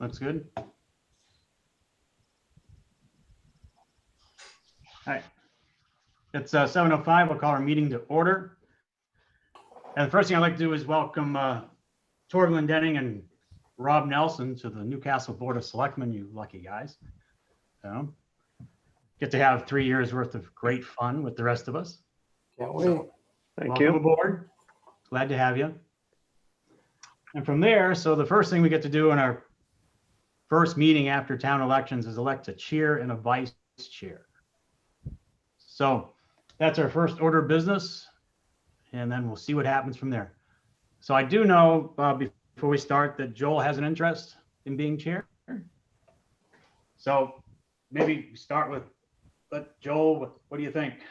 Looks good. All right. It's 7:05. We'll call our meeting to order. And the first thing I'd like to do is welcome Tor Glendenning and Rob Nelson to the Newcastle Board of Selectmen, you lucky guys. Get to have 3 years worth of great fun with the rest of us. Can't wait. Thank you. Welcome aboard. Glad to have you. And from there, so the first thing we get to do in our first meeting after town elections is elect a chair and a vice chair. So that's our first order of business, and then we'll see what happens from there. So I do know before we start that Joel has an interest in being chair. So maybe start with, but Joel, what do you think?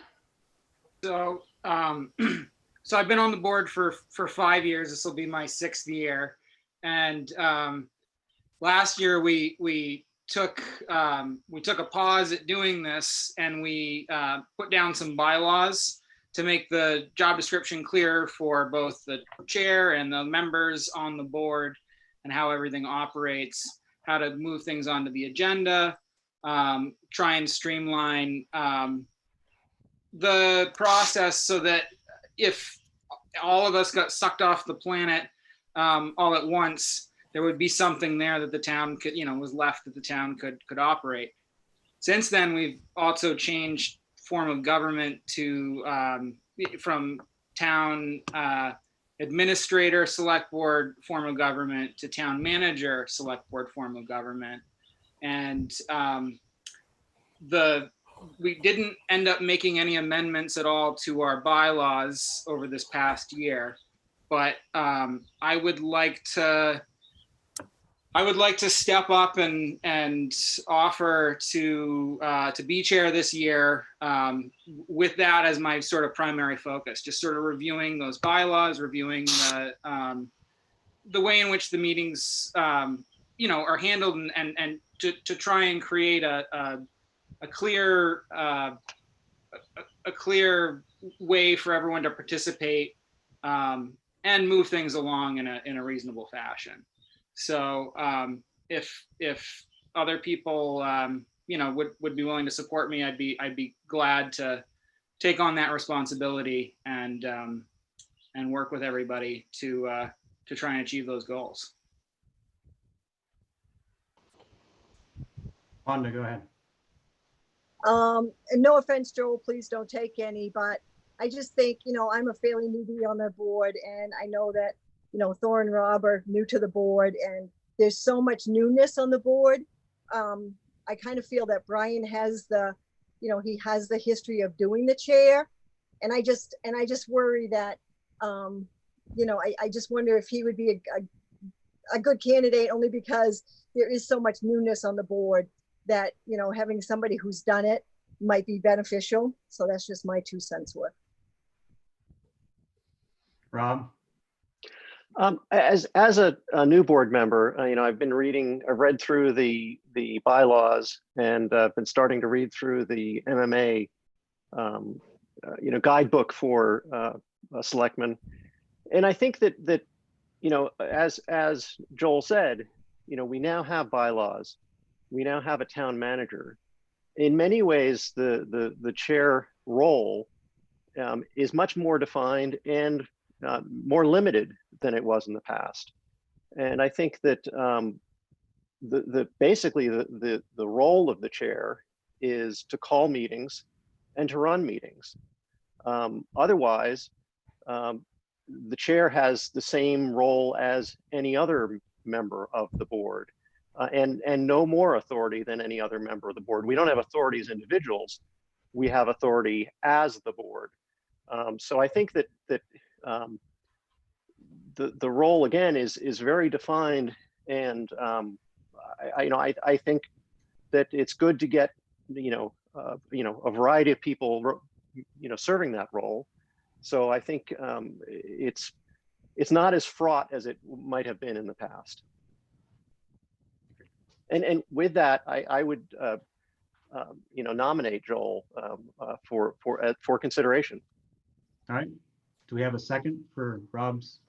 So, so I've been on the board for 5 years. This will be my 6th year, and last year we took a pause at doing this, and we put down some bylaws to make the job description clear for both the chair and the members on the board, and how everything operates, how to move things onto the agenda, try and streamline the process so that if all of us got sucked off the planet all at once, there would be something there that the town could, was left that the town could operate. Since then, we've also changed form of government to from town administrator select board form of government to town manager select board form of government. And we didn't end up making any amendments at all to our bylaws over this past year, but I would like to step up and offer to be chair this year, with that as my sort of primary focus, just sort of reviewing those bylaws, reviewing the way in which the meetings are handled, and to try and create a clear way for everyone to participate and move things along in a reasonable fashion. So if other people would be willing to support me, I'd be glad to take on that responsibility and work with everybody to try and achieve those goals. Wanda, go ahead. And no offense, Joel, please don't take any, but I just think, I'm a fairly newbie on the board, and I know that, Thor and Rob are new to the board, and there's so much newness on the board. I kind of feel that Brian has he has the history of doing the chair, and I just worry that, I just wonder if he would be a good candidate, only because there is so much newness on the board that, having somebody who's done it might be beneficial. So that's just my 2 cents worth. Rob? As a new board member, I've read through the bylaws, and I've been starting to read through the MMA, guidebook for selectmen. And I think that as Joel said, we now have bylaws. We now have a town manager. In many ways, the chair role is much more defined and more limited than it was in the past. And I think that basically the role of the chair is to call meetings and to run meetings. Otherwise, the chair has the same role as any other member of the board. And no more authority than any other member of the board. We don't have authority as individuals. We have authority as the board. So I think that the role again is very defined, and I think that it's good to get a variety of people serving that role. So I think it's not as fraught as it might have been in the past. And with that, I would nominate Joel for consideration. All right. Do we have a second for Rob's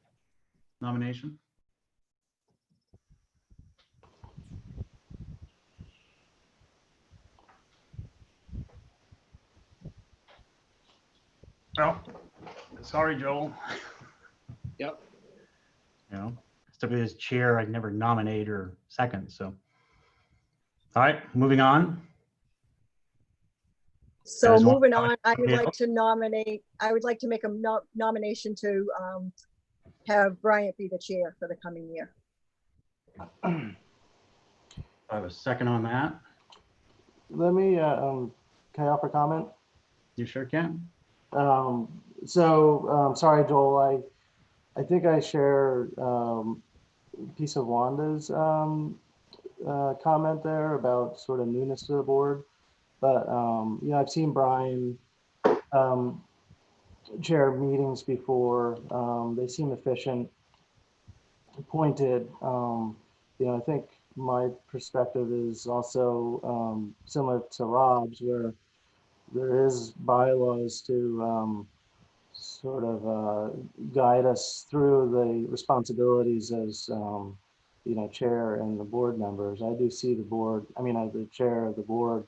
nomination? Well, sorry, Joel. Yep. You know, typically as chair, I'd never nominate or second, so. All right, moving on. So Guys want- moving on, I would Yeah. like to nominate, I would like to make a nomination to have Bryant be the chair for the coming year. I have a second on that. Let me, can I offer comment? You sure can. Sorry, Joel, I think I share a piece of Wanda's comment there about sort of newness to the board. But, you know, I've seen Brian chair meetings before. They seem efficient, pointed. You know, I think my perspective is also similar to Rob's, where there is bylaws to sort of guide us through the responsibilities as you know, chair and the board members. I do see the board, I mean, the chair of the board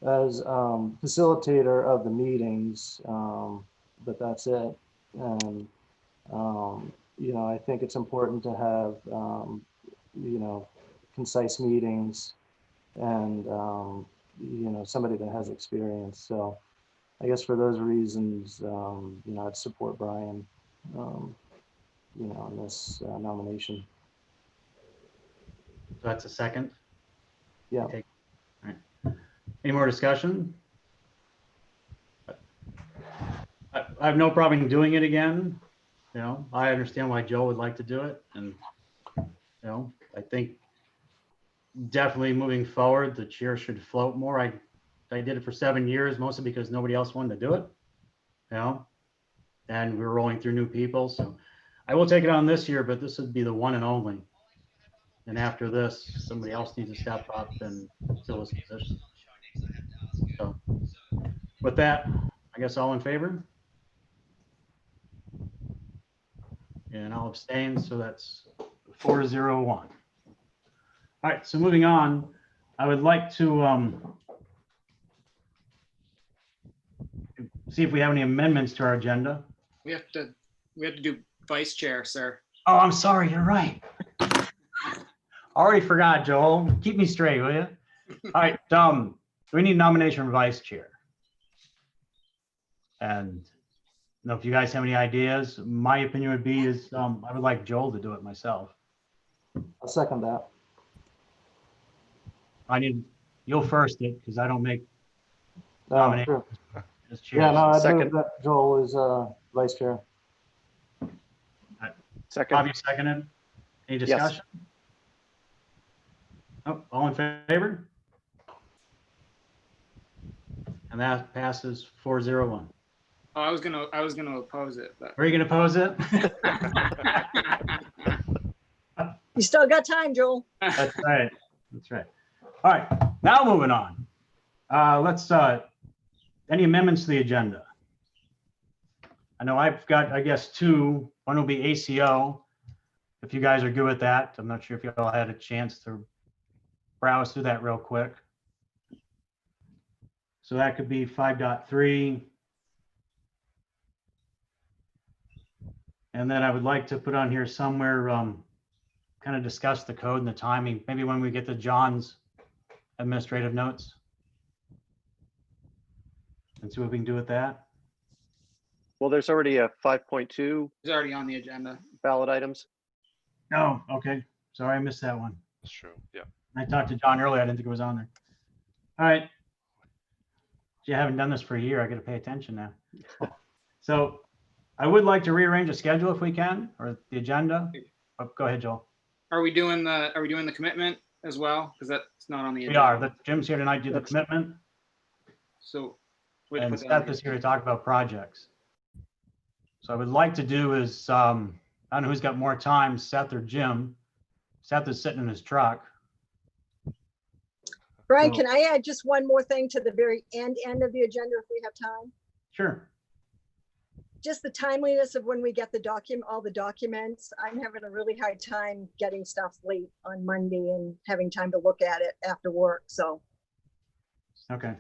as facilitator of the meetings, but that's it. And you know, I think it's important to have you know, concise meetings and you know, somebody that has experience. So I guess for those reasons, you know, I'd support Brian, you know, on this nomination. So that's a second. Yeah. Okay. All right. Any more discussion? I have no problem doing it again. You know, I understand why Joe would like to do it, and you know, I think definitely moving forward, the chair should float more. I did it for 7 years, mostly because nobody else wanted to do it. You know, and we were rolling through new people, so I will take it on this year, but this would be the one and only. And after this, somebody else needs to step up and fill this position. So with that, I guess all in favor? And I'll abstain, so that's 4-0-1. All right, so moving on, I would like to see if we have any amendments to our agenda. We have to do vice chair, sir. Oh, I'm sorry, you're right. Already forgot, Joel. Keep me straight, will you? All right, we need nomination for vice chair. And you know, if you guys have any ideas, my opinion would be is I would like Joel to do it myself. I'll second that. You'll first it because I don't make Oh, nominations sure. as chair. Yeah, no, I Second. move that Joel is vice chair. Second. Bob, you seconded? Any discussion? Oh, all in favor? And that passes 4-0-1. Oh, I was gonna oppose it, but Are you gonna oppose it? You still got time, Joel. That's right. That's right. All right, now moving on. Let's, any amendments to the agenda? I know I've got, I guess, two. One will be ACO. If you guys are good with that. I'm not sure if you all had a chance to browse through that real quick. So that could be 5.3. And then I would like to put on here somewhere, kind of discuss the code and the timing, maybe when we get to John's administrative notes. And see what we can do with that. Well, there's already a 5.2 it's already on the agenda. ballot items. Oh, okay. Sorry, I missed that one. That's true. Yeah. I talked to John earlier. I didn't think it was on there. All right. You haven't done this for a year. I got to pay attention now. So I would like to rearrange the schedule if we can, or the agenda. Oh, go ahead, Joel. Are we doing the commitment as well? Because that's not on the We agenda. are. Jim's here tonight to do the That's- commitment, So. we'd and put that on Seth the is here to agenda. talk about projects. So I would like to do is, I don't know who's got more time, Seth or Jim. Seth is sitting in his truck. Brian, So- can I add just one more thing to the very end of the agenda if we have time? Sure. Just the timeliness of when we get all the documents. I'm having a really hard time getting stuff late on Monday and having time to look at it after work. So, Okay.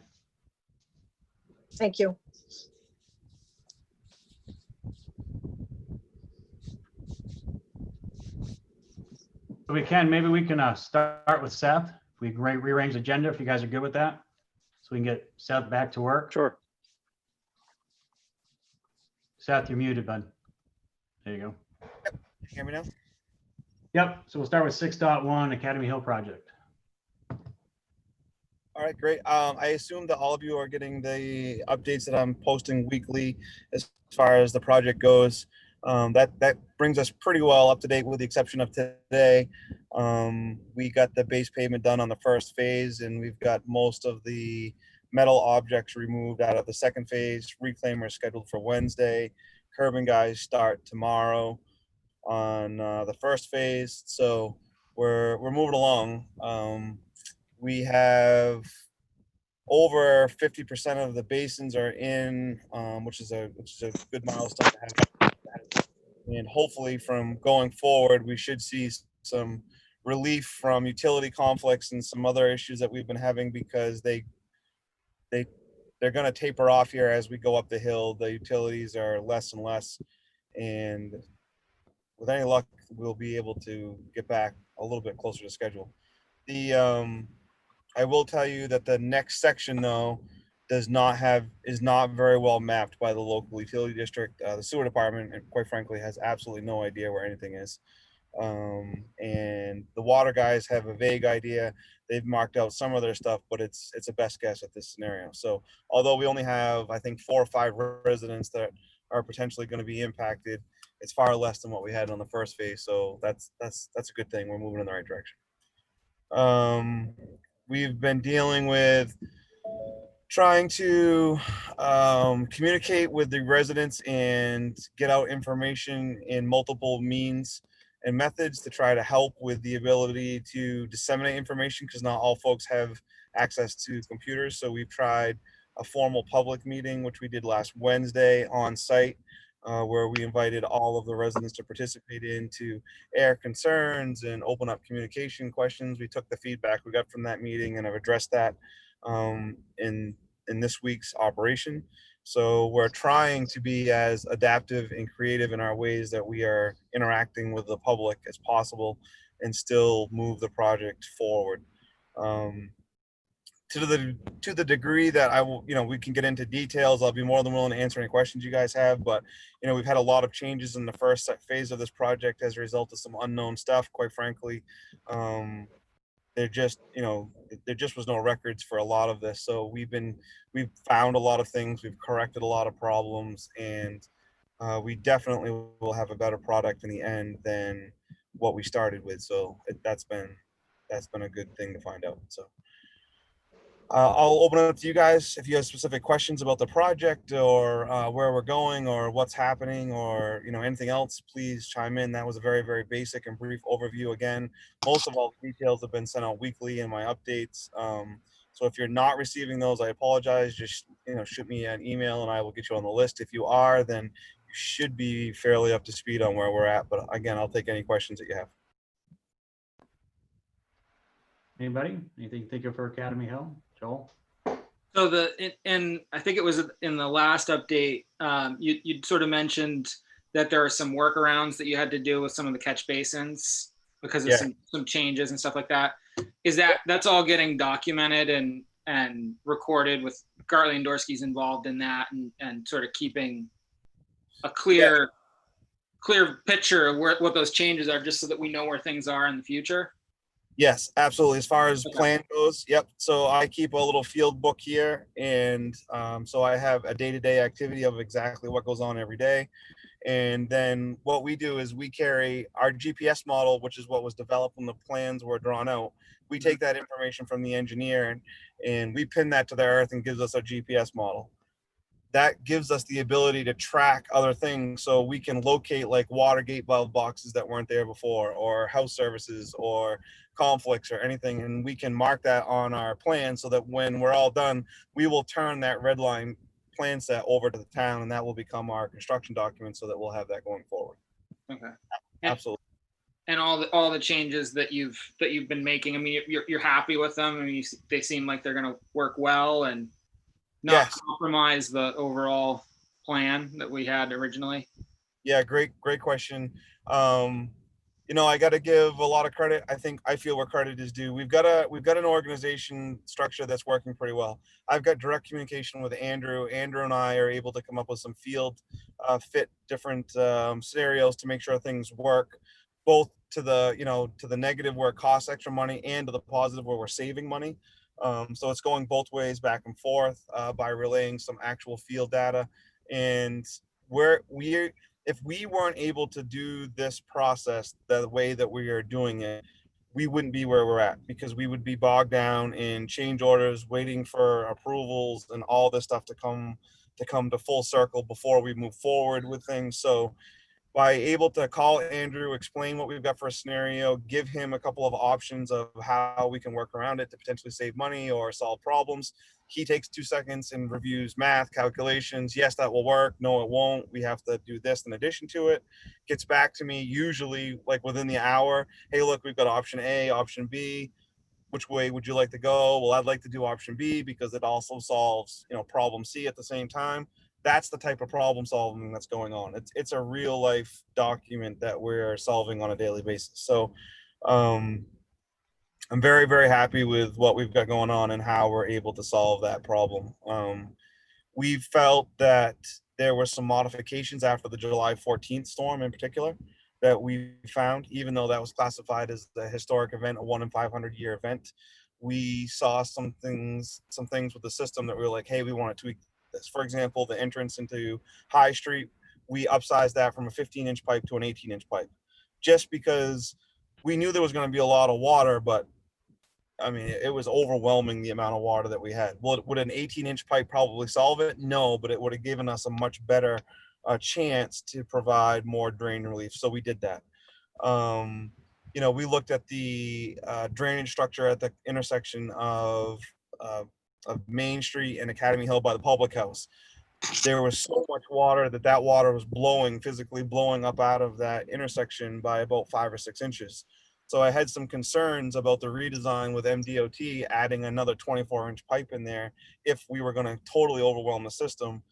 thank you. So maybe we can start with Seth. If we rearrange the agenda, if you guys are good with that. So we can get Seth back to work. Sure. Seth, you're muted, bud. There you go. Can you hear me now? Yep, so we'll start with 6.1 Academy Hill project. All right, great. I assume that all of you are getting the updates that I'm posting weekly as far as the project goes. That brings us pretty well up to date with the exception of today. We got the base pavement done on the first phase, and we've got most of the metal objects removed out of the second phase. Reclaimer is scheduled for Wednesday. Curbing guys start tomorrow on the first phase. So we're moving along. We have over 50% of the basins are in, which is a good milestone to have. And hopefully from going forward, we should see some relief from utility conflicts and some other issues that we've been having, because they're going to taper off here as we go up the hill. The utilities are less and less, and with any luck, we'll be able to get back a little bit closer to schedule. I will tell you that the next section, though, is not very well mapped by the local utility district. The sewer department, and quite frankly, has absolutely no idea where anything is. And the water guys have a vague idea. They've marked out some of their stuff, but it's a best guess at this scenario. So although we only have, I think, 4 or 5 residents that are potentially going to be impacted, it's far less than what we had on the first phase. So that's a good thing. We're moving in the right direction. We've been dealing with trying to communicate with the residents and get out information in multiple means and methods to try to help with the ability to disseminate information, because not all folks have access to computers. So we've tried a formal public meeting, which we did last Wednesday on site, where we invited all of the residents to participate in to air concerns and open up communication questions. We took the feedback we got from that meeting and have addressed that in this week's operation. So we're trying to be as adaptive and creative in our ways that we are interacting with the public as possible and still move the project forward. To the degree that I will, we can get into details, I'll be more than willing to answer any questions you guys have. But, we've had a lot of changes in the first phase of this project as a result of some unknown stuff, quite frankly. There just was no records for a lot of this. So we've found a lot of things, we've corrected a lot of problems, and we definitely will have a better product in the end than what we started with. So that's been a good thing to find out. So I'll open it up to you guys if you have specific questions about the project or where we're going or what's happening or anything else. Please chime in. That was a very, very basic and brief overview. Again, most of all the details have been sent out weekly in my updates. So if you're not receiving those, I apologize. Just shoot me an email and I will get you on the list. If you are, then you should be fairly up to speed on where we're at. But again, I'll take any questions that you have. Anybody? Anything you think of for Academy Hill? Joel? So and I think it was in the last update, you sort of mentioned that there are some workarounds that you had to do with some of the catch basins because of some changes and stuff like that. That's all getting documented and recorded with Gartley and Dorsey's involved in that and sort of keeping a clear picture of what those changes are, just so that we know where things are in the future? Yes, absolutely. As far as plan goes, yep. So I keep a little field book here, and so I have a day-to-day activity of exactly what goes on every day. And then what we do is we carry our GPS model, which is what was developed when the plans were drawn out. We take that information from the engineer and we pin that to the earth and gives us a GPS model. That gives us the ability to track other things, so we can locate like water gate valve boxes that weren't there before, or house services or conflicts or anything, and we can mark that on our plan so that when we're all done, we will turn that red line plan set over to the town, and that will become our construction document, so that we'll have that going forward. Okay. Absolutely. And all the changes that you've been making, I mean, you're happy with them? I mean, they seem like they're going to work well and not compromise the overall plan that we had originally? Yeah, great question. you know, I got to give a lot of credit. I feel where credit is due. We've got an organization structure that's working pretty well. I've got direct communication with Andrew. Andrew and I are able to come up with some field fit different scenarios to make sure things work, both to the, you know, to the negative where it costs extra money and to the positive where we're saving money. So it's going both ways, back and forth, by relaying some actual field data. And we if we weren't able to do this process the way that we are doing it, we wouldn't be where we're at, because we would be bogged down in change orders, waiting for approvals and all this stuff to come to full circle before we move forward with things. So by able to call Andrew, explain what we've got for a scenario, give him a couple of options of how we can work around it to potentially save money or solve problems. He takes 2 seconds and reviews math, calculations. Yes, that will work. No, it won't. We have to do this in addition to it. Gets back to me usually like within the hour. Hey, look, we've got option A, option B. Which way would you like to go? Well, I'd like to do option B because it also solves, you know, problem C at the same time. That's the type of problem solving that's going on. It's a real life document that we're solving on a daily basis. So um, I'm very, very happy with what we've got going on and how we're able to solve that problem. We felt that there were some modifications after the July 14th storm in particular that we found, even though that was classified as the historic event, a 1 in 500 year event. We saw some things with the system that we were like, hey, we want to tweak this. For example, the entrance into High Street, we upsized that from a 15-inch pipe to an 18-inch pipe, just because we knew there was going to be a lot of water, but I mean, it was overwhelming the amount of water that we had. Would an 18-inch pipe probably solve it? No, but it would have given us a much better chance to provide more drain relief. So we did that. Um, you know, we looked at the drainage structure at the intersection uh, of Main Street and Academy Hill by the public house. There was so much water that water was physically blowing up out of that intersection by about 5 or 6 inches. So I had some concerns about the redesign with MDOT adding another 24-inch pipe in there if we were going to totally overwhelm the system.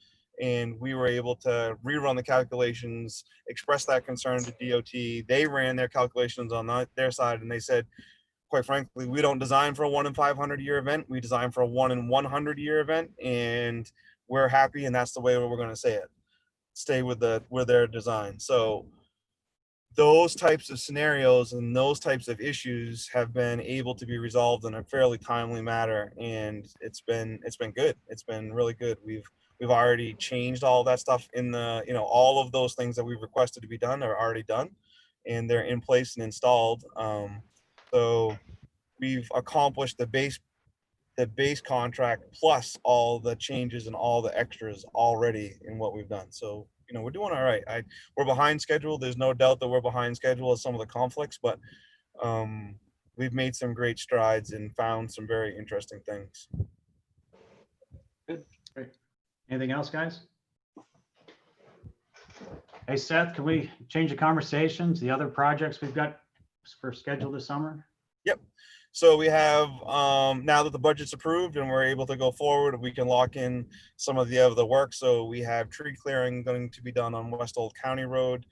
And we were able to rerun the calculations, express that concern to DOT. They ran their calculations on their side, and they said, quite frankly, we don't design for a 1 in 500 year event. We design for a 1 in 100 year event, and we're happy, and that's the way we're going to say it. Stay with their design. So those types of scenarios and those types of issues have been able to be resolved in a fairly timely manner, and it's been good. It's been really good. We've already changed all that stuff in the, you know, all of those things that we've requested to be done are already done, and they're in place and installed. So we've accomplished the base contract plus all the changes and all the extras already in what we've done. So, you know, we're doing all right. We're behind schedule. There's no doubt that we're behind schedule with some of the conflicts, but we've made some great strides and found some very interesting things. Good. Great. Anything else, guys? Hey, Seth, can we change the conversation to the other projects we've got for scheduled this summer? Yep. So we have, now that the budget's approved and we're able to go forward, we can lock in some of the other work. So we have tree clearing going to be done on West Old County Road,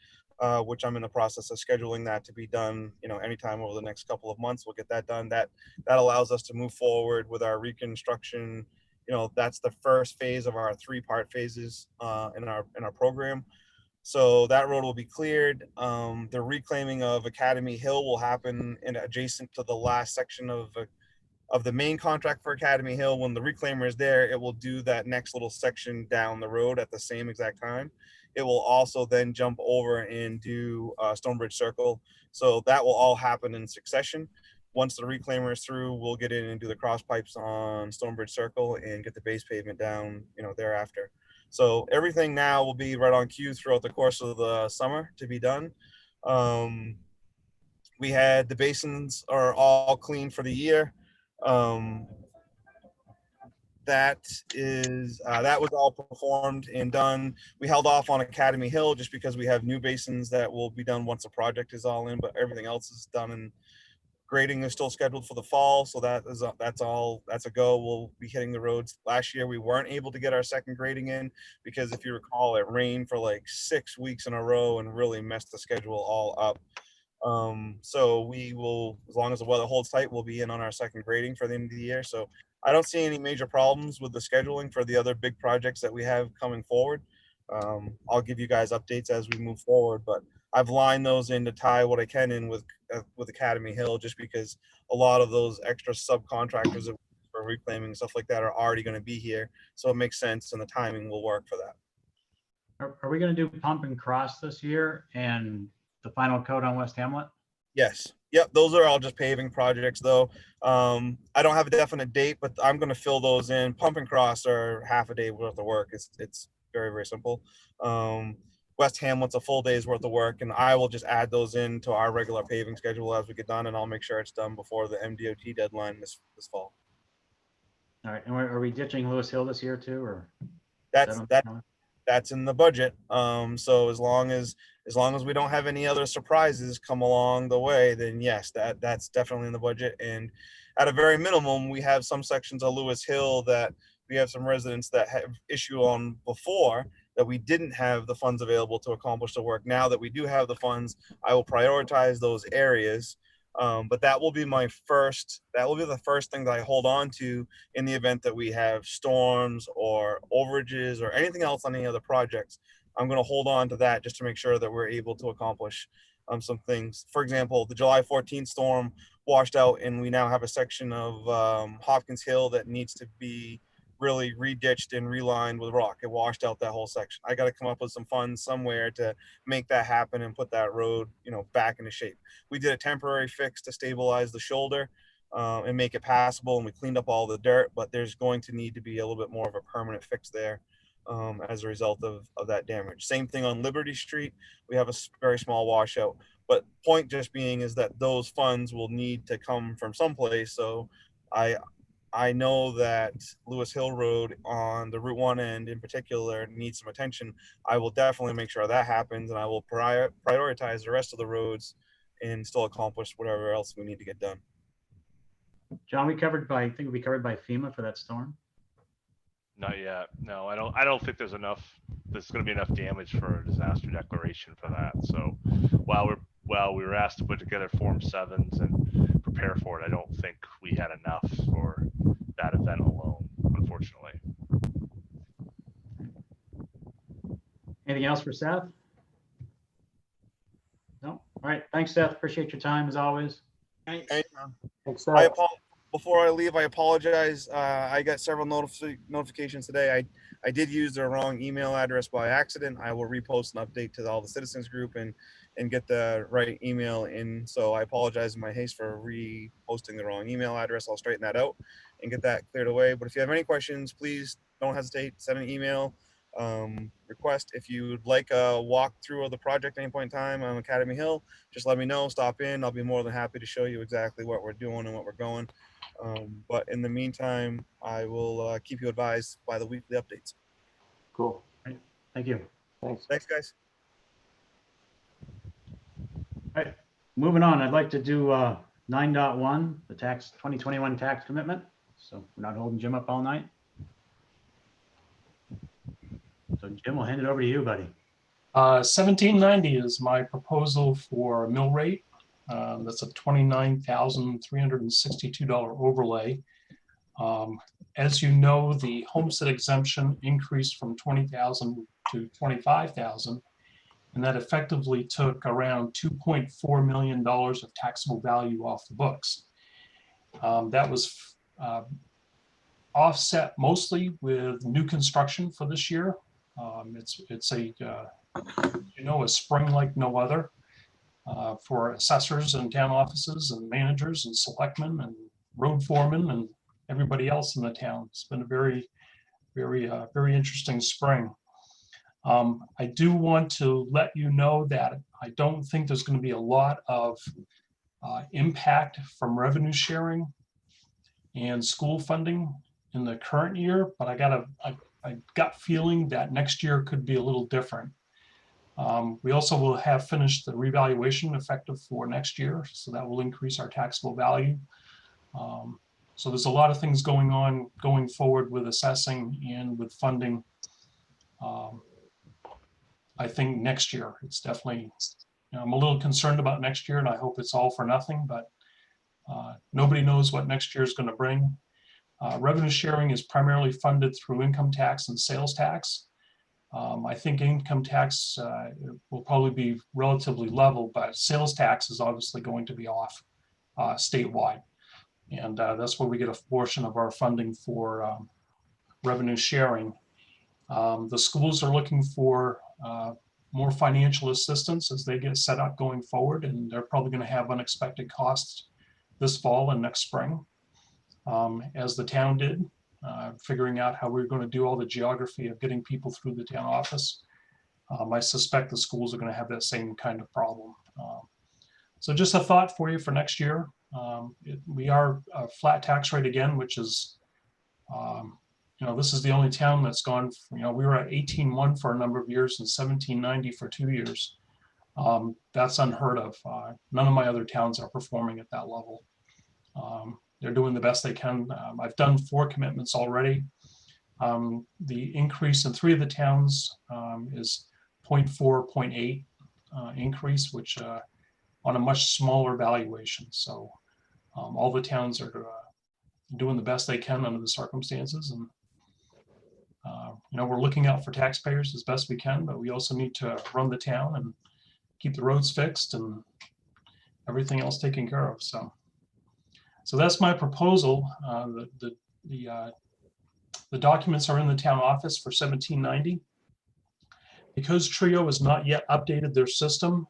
which I'm in the process of scheduling that to be done, you know, anytime over the next couple of months. We'll get that done. That allows us to move forward with our reconstruction. You know, that's the first phase of our 3-part phases in our program. So that road will be cleared. The reclaiming of Academy Hill will happen in adjacent to the last section of the main contract for Academy Hill. When the reclaimer is there, it will do that next little section down the road at the same exact time. It will also then jump over and do Stonebridge Circle. So that will all happen in succession. Once the reclaimer is through, we'll get in and do the cross pipes on Stonebridge Circle and get the base pavement down, you know, thereafter. So everything now will be right on cue throughout the course of the summer to be done. We had the basins are all clean for the year. That was all performed and done. We held off on Academy Hill just because we have new basins that will be done once the project is all in, but everything else is done, and grading is still scheduled for the fall. So that's a go. We'll be hitting the roads. Last year, we weren't able to get our second grading in because if you recall, it rained for like 6 weeks in a row and really messed the schedule all up. So we will, as long as the weather holds tight, we'll be in on our second grading for the end of the year. So I don't see any major problems with the scheduling for the other big projects that we have coming forward. I'll give you guys updates as we move forward, but I've lined those in to tie what I can in with Academy Hill, just because a lot of those extra subcontractors that for reclaiming stuff like that are already going to be here. So it makes sense and the timing will work for that. Are we gonna do pump and cross this year and the final coat on West Hamlet? Yes. Yep. Those are all just paving projects though. I don't have a definite date, but I'm going to fill those in. Pump and cross are half a day worth of work. It's very, very simple. West Hamlet's a full day's worth of work, and I will just add those into our regular paving schedule as we get done, and I'll make sure it's done before the MDOT deadline this fall. All right, and are we ditching Lewis Hill this year too, or? is That's on the that. calendar? That's in the budget. So as long as we don't have any other surprises come along the way, then yes, that's definitely in the budget. And at a very minimum, we have some sections of Lewis Hill that we have some residents that have issue on before that we didn't have the funds available to accomplish the work. Now that we do have the funds, I will prioritize those areas. But that will be the first thing that I hold on to in the event that we have storms or overages or anything else on any other projects. I'm going to hold on to that just to make sure that we're able to accomplish some things. For example, the July 14th storm washed out, and we now have a section of Hopkins Hill that needs to be really reditched and relined with rock. It washed out that whole section. I got to come up with some funds somewhere to make that happen and put that road, back into shape. We did a temporary fix to stabilize the shoulder and make it passable, and we cleaned up all the dirt, but there's going to need to be a little bit more of a permanent fix there as a result of that damage. Same thing on Liberty Street. We have a very small washout, but point just being is that those funds will need to come from someplace. So I know that Lewis Hill Road on the Route 1 end in particular needs some attention. I will definitely make sure that happens, and I will prioritize the rest of the roads and still accomplish whatever else we need to get done. John, I think we covered by FEMA for that storm. Not yet. No, I don't think there's going to be enough damage for a disaster declaration for that. So while we were asked to put together Form 7s and prepare for it, I don't think we had enough for that event alone, unfortunately. Anything else for Seth? No? All right. Thanks, Seth. Appreciate your time as always. Thanks. Thanks, Seth. Before I leave, I apologize. I got several notifications today. I did use the wrong email address by accident. I will repost an update to all the citizens group and get the right email in. So I apologize in my haste for reposting the wrong email address. I'll straighten that out and get that cleared away. But if you have any questions, please don't hesitate. Send an email request. If you'd like a walkthrough of the project at any point in time on Academy Hill, just let me know. Stop in. I'll be more than happy to show you exactly what we're doing and what we're going. But in the meantime, I will keep you advised by the weekly updates. Cool. Thank you. Thanks. Thanks, guys. All right, moving on. I'd like to do 9.1, the 2021 tax commitment. So we're not holding Jim up all night. So Jim, we'll hand it over to you, buddy. 1790 is my proposal for a mill rate. That's a $29,362 overlay. As you know, the homestead exemption increased from 20,000 to 25,000, and that effectively took around $2.4 million of taxable value off the books. That was offset mostly with new construction for this year. It's a a spring like no other. For assessors and town offices and managers and selectmen and road foremen and everybody else in the town. It's been a very, very interesting spring. I do want to let you know that I don't think there's going to be a lot of impact from revenue sharing and school funding in the current year, but I got a gut feeling that next year could be a little different. We also will have finished the revaluation effective for next year, so that will increase our taxable value. So there's a lot of things going on going forward with assessing and with funding. I think next year it's definitely I'm a little concerned about next year, and I hope it's all for nothing, but nobody knows what next year is going to bring. Revenue sharing is primarily funded through income tax and sales tax. I think income tax will probably be relatively level, but sales tax is obviously going to be off statewide. And that's where we get a portion of our funding for revenue sharing. The schools are looking for more financial assistance as they get set up going forward, and they're probably going to have unexpected costs this fall and next spring, as the town did, figuring out how we're going to do all the geography of getting people through the town office. I suspect the schools are going to have that same kind of problem. So just a thought for you for next year. We are a flat tax rate again, which is, this is the only town that's gone, we were at 18.1 for a number of years and 17.90 for 2 years. That's unheard of. None of my other towns are performing at that level. They're doing the best they can. I've done 4 commitments already. The increase in 3 of the towns is 0.4, 0.8 increase, which on a much smaller valuation. So all the towns are doing the best they can under the circumstances. And we're looking out for taxpayers as best we can, but we also need to run the town and keep the roads fixed and everything else taken care of. So that's my proposal. The documents are in the town office for $17.90. Because Trio has not yet updated their system,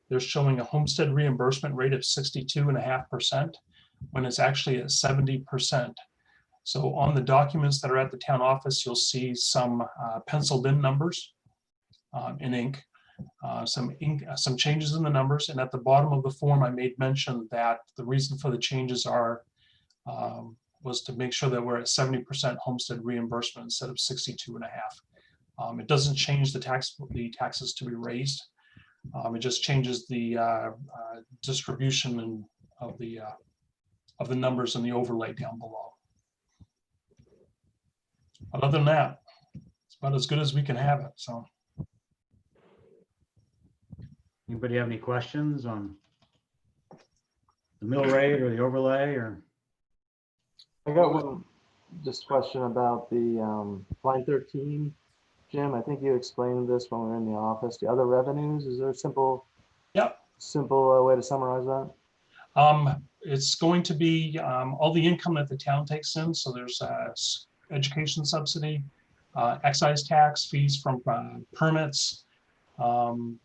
they're showing a homestead reimbursement rate of 62.5% when it's actually at 70%. So on the documents that are at the town office, you'll see some penciled in numbers in ink, some changes in the numbers. And at the bottom of the form, I made mention that the reason for the changes was to make sure that we're at 70% homestead reimbursement instead of 62.5. It doesn't change the taxes to be raised. It just changes the distribution of the numbers and the overlay down below. But other than that, it's about as good as we can have it. So, Anybody have any questions on the mill rate or the overlay or? I got one just question about the line 13. Jim, I think you explained this when we were in the office. The other revenues, is there a simple way to summarize that? It's going to be all the income that the town takes in. So there's education subsidy, excise tax, fees from permits,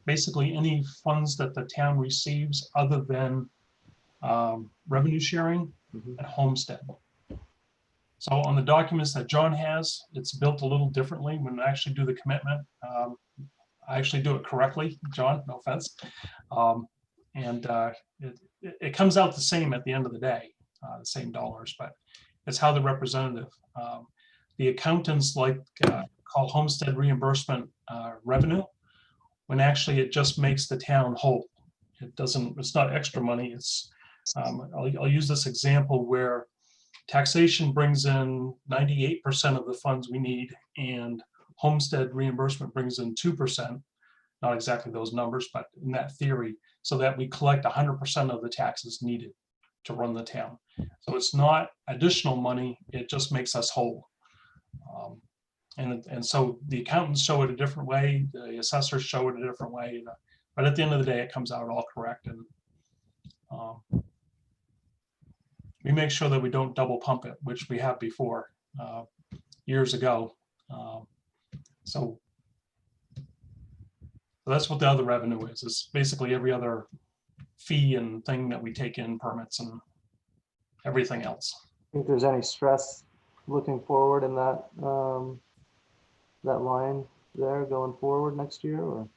basically any funds that the town receives other than revenue sharing and homestead. So on the documents that John has, it's built a little differently when I actually do the commitment. I actually do it correctly, John, no offense. It comes out the same at the end of the day, the same dollars, but it's how the representative, the accountants call homestead reimbursement revenue, when actually it just makes the town whole. It's not extra money. It's, I'll use this example where taxation brings in 98% of the funds we need and homestead reimbursement brings in 2%, not exactly those numbers, but in that theory, so that we collect 100% of the taxes needed to run the town. So it's not additional money, it just makes us whole. And so the accountants show it a different way, the assessors show it a different way, but at the end of the day, it comes out all correct. And we make sure that we don't double pump it, which we have before years ago. So that's what the other revenue is. It's basically every other fee and thing that we take in, permits and everything else. Think there's any stress looking forward in that that line there going forward next year, or?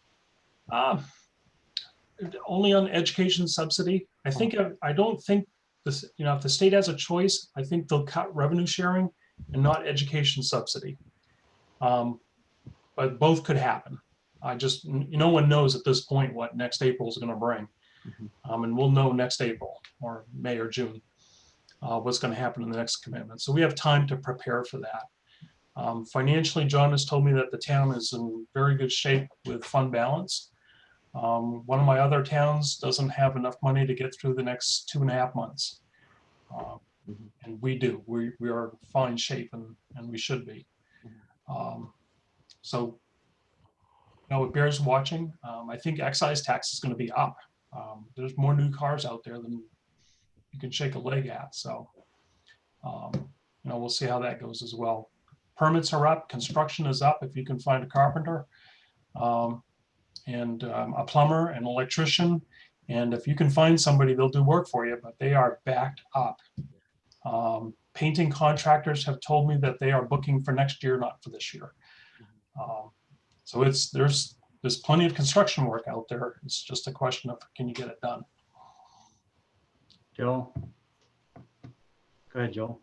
Only on education subsidy. I think I don't think this. If the state has a choice, I think they'll cut revenue sharing and not education subsidy. But both could happen. No one knows at this point what next April is going to bring, and we'll know next April or May or June what's going to happen in the next commitment. So we have time to prepare for that. Financially, John has told me that the town is in very good shape with fund balance. One of my other towns doesn't have enough money to get through the next 2.5 months. And we do. We are in fine shape, and we should be. So, it bears watching. I think excise tax is going to be up. There's more new cars out there than you can shake a leg at. So, we'll see how that goes as well. Permits are up. Construction is up if you can find a carpenter. And a plumber, an electrician, and if you can find somebody, they'll do work for you, but they are backed up. Painting contractors have told me that they are booking for next year, not for this year. So there's plenty of construction work out there. It's just a question of, can you get it done? Joel? Go ahead, Joel.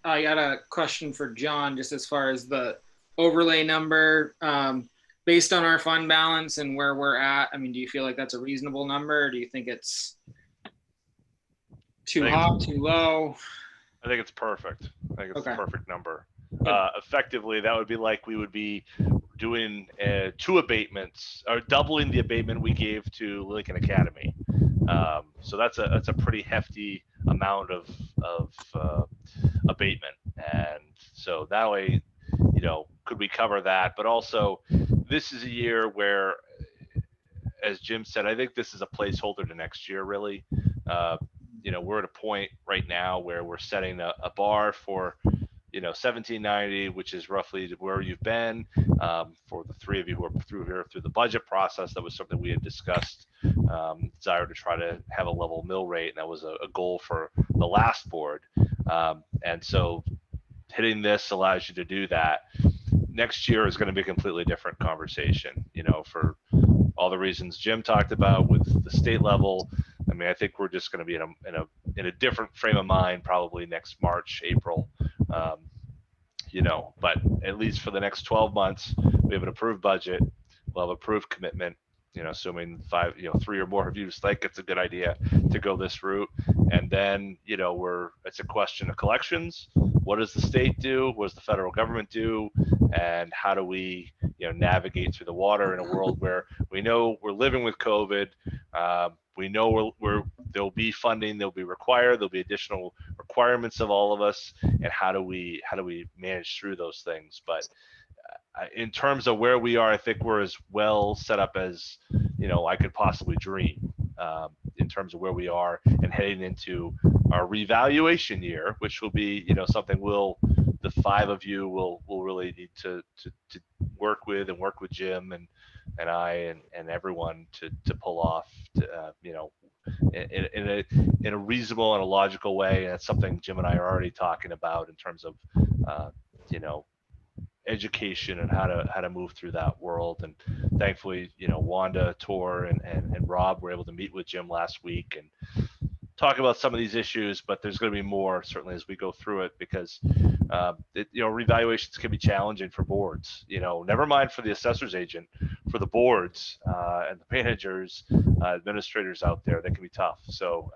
I got a question for John, just as far as the overlay number. Based on our fund balance and where we're at, I mean, do you feel like that's a reasonable number? Or do you think it's too high, too low? I think it's perfect. I think it's the Okay. perfect number. Good. Effectively, that would be like we would be doing 2 abatements or doubling the abatement we gave to Lincoln Academy. So that's a pretty hefty amount of abatement, and so that way, could we cover that? But also, this is a year where, as Jim said, I think this is a placeholder to next year. Really, we're at a point right now where we're setting a bar for 1790, which is roughly where you've been. For the 3 of you who are through the budget process, that was something we had discussed, desire to try to have a level mill rate, and that was a goal for the last board. And so hitting this allows you to do that. Next year is going to be a completely different conversation, for all the reasons Jim talked about with the state level. I mean, I think we're just going to be in a different frame of mind probably next March, April. But at least for the next 12 months, we have an approved budget. We'll have approved commitment, assuming 3 or more of you think it's a good idea to go this route. And then, it's a question of collections. What does the state do? What does the federal government do? And how do we, navigate through the water in a world where we know we're living with COVID? We know there'll be funding, there'll be required, there'll be additional requirements of all of us, and how do we manage through those things? But in terms of where we are, I think we're as well set up as I could possibly dream, in terms of where we are and heading into our revaluation year, which will be something the 5 of you will really need to work with Jim and I and everyone to pull off in a reasonable and a logical way. And it's something Jim and I are already talking about in terms of education and how to move through that world. And thankfully, Wanda, Tor, and Rob were able to meet with Jim last week and talk about some of these issues, but there's going to be more certainly as we go through it, because revaluations can be challenging for boards, never mind for the assessor's agent, for the boards and the managers, administrators out there, that can be tough. So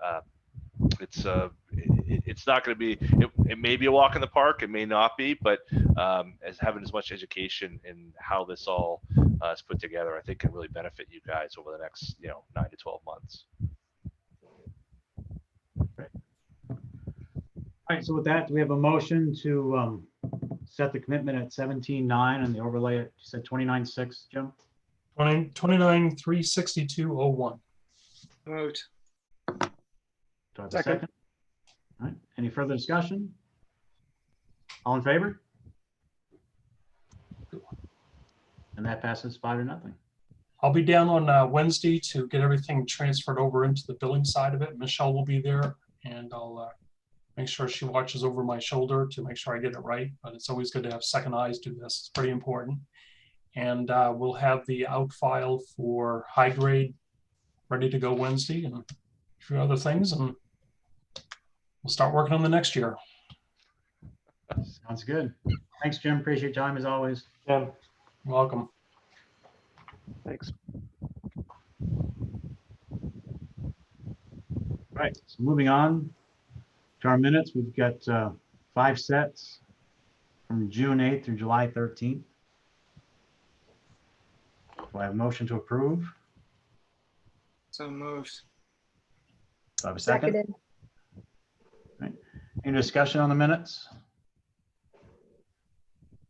it's not going to be, it may be a walk in the park, it may not be, but as having as much education in how this all is put together, I think can really benefit you guys over the next 9 to 12 months. All right, so with that, do we have a motion to set the commitment at 17.9 and the overlay at, you said 29.6, Jim? 29,362.01. Moved. Do I have a second? All right, any further discussion? All in favor? And that passes 5-0. I'll be down on Wednesday to get everything transferred over into the billing side of it. Michelle will be there, and I'll make sure she watches over my shoulder to make sure I get it right. But it's always good to have second eyes do this. It's pretty important. And we'll have the out file for high grade ready to go Wednesday, and a few other things, and we'll start working on the next year. Sounds good. Thanks, Jim. Appreciate your time as always. Yeah, you're welcome. Thanks. All right, so moving on to our minutes, we've got 5 sets from June 8th through July 13th. Do I have a motion to approve? So moved. Do I have a second? Seconded. Any discussion on the minutes?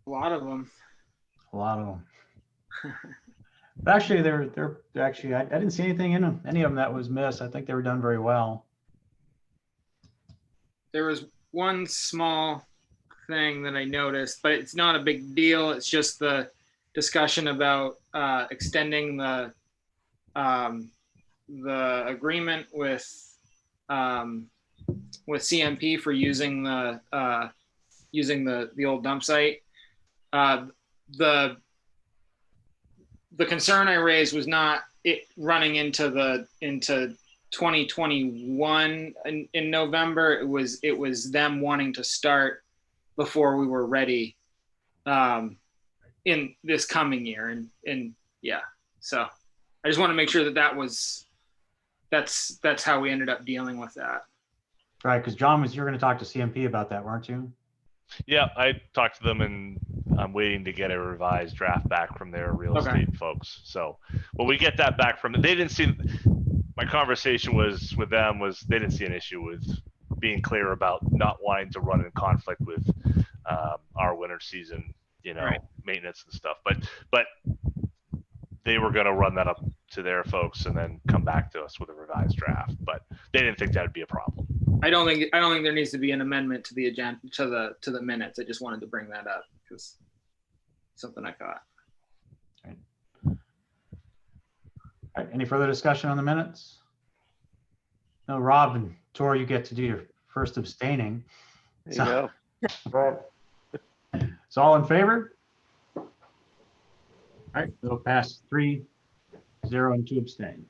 A lot of them. A lot of them. Actually, they're actually, I didn't see anything in them, any of them that was missed. I think they were done very well. There was one small thing that I noticed, but it's not a big deal. It's just the discussion about extending the agreement with CMP for using the old dump site. The concern I raised was not it running into 2021 in November. It was them wanting to start before we were ready in this coming year. And yeah, so I just want to make sure that's how we ended up dealing with that. Right, because John, you were going to talk to CMP about that, weren't you? Yeah, I talked to them and I'm waiting to get a revised draft back from their real Okay. estate folks. So when we get that back from them, they didn't see, my conversation was with them was they didn't see an issue with being clear about not wanting to run in conflict with our winter season, Right. maintenance and stuff. But they were going to run that up to their folks and then come back to us with a revised draft. But they didn't think that'd be a problem. I don't think there needs to be an amendment to the agenda to the minutes. I just wanted to bring that up because something I thought. All right, any further discussion on the minutes? No, Rob and Tor, you get to do your first abstaining. There you go. Right. So all in favor? All right, it'll pass 3-0 and 2 abstain.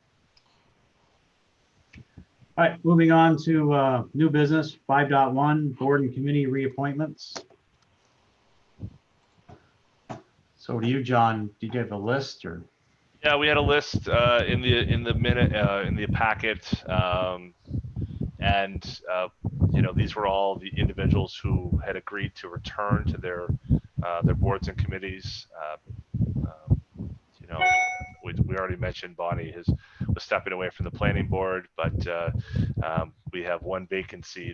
All right, moving on to new business 5.1, board and committee reappointments. So to you, John, did you have a list or? Yeah, we had a list in the packet, and these were all the individuals who had agreed to return to their boards and committees. We already mentioned Bonnie was stepping away from the planning board, but we have one vacancy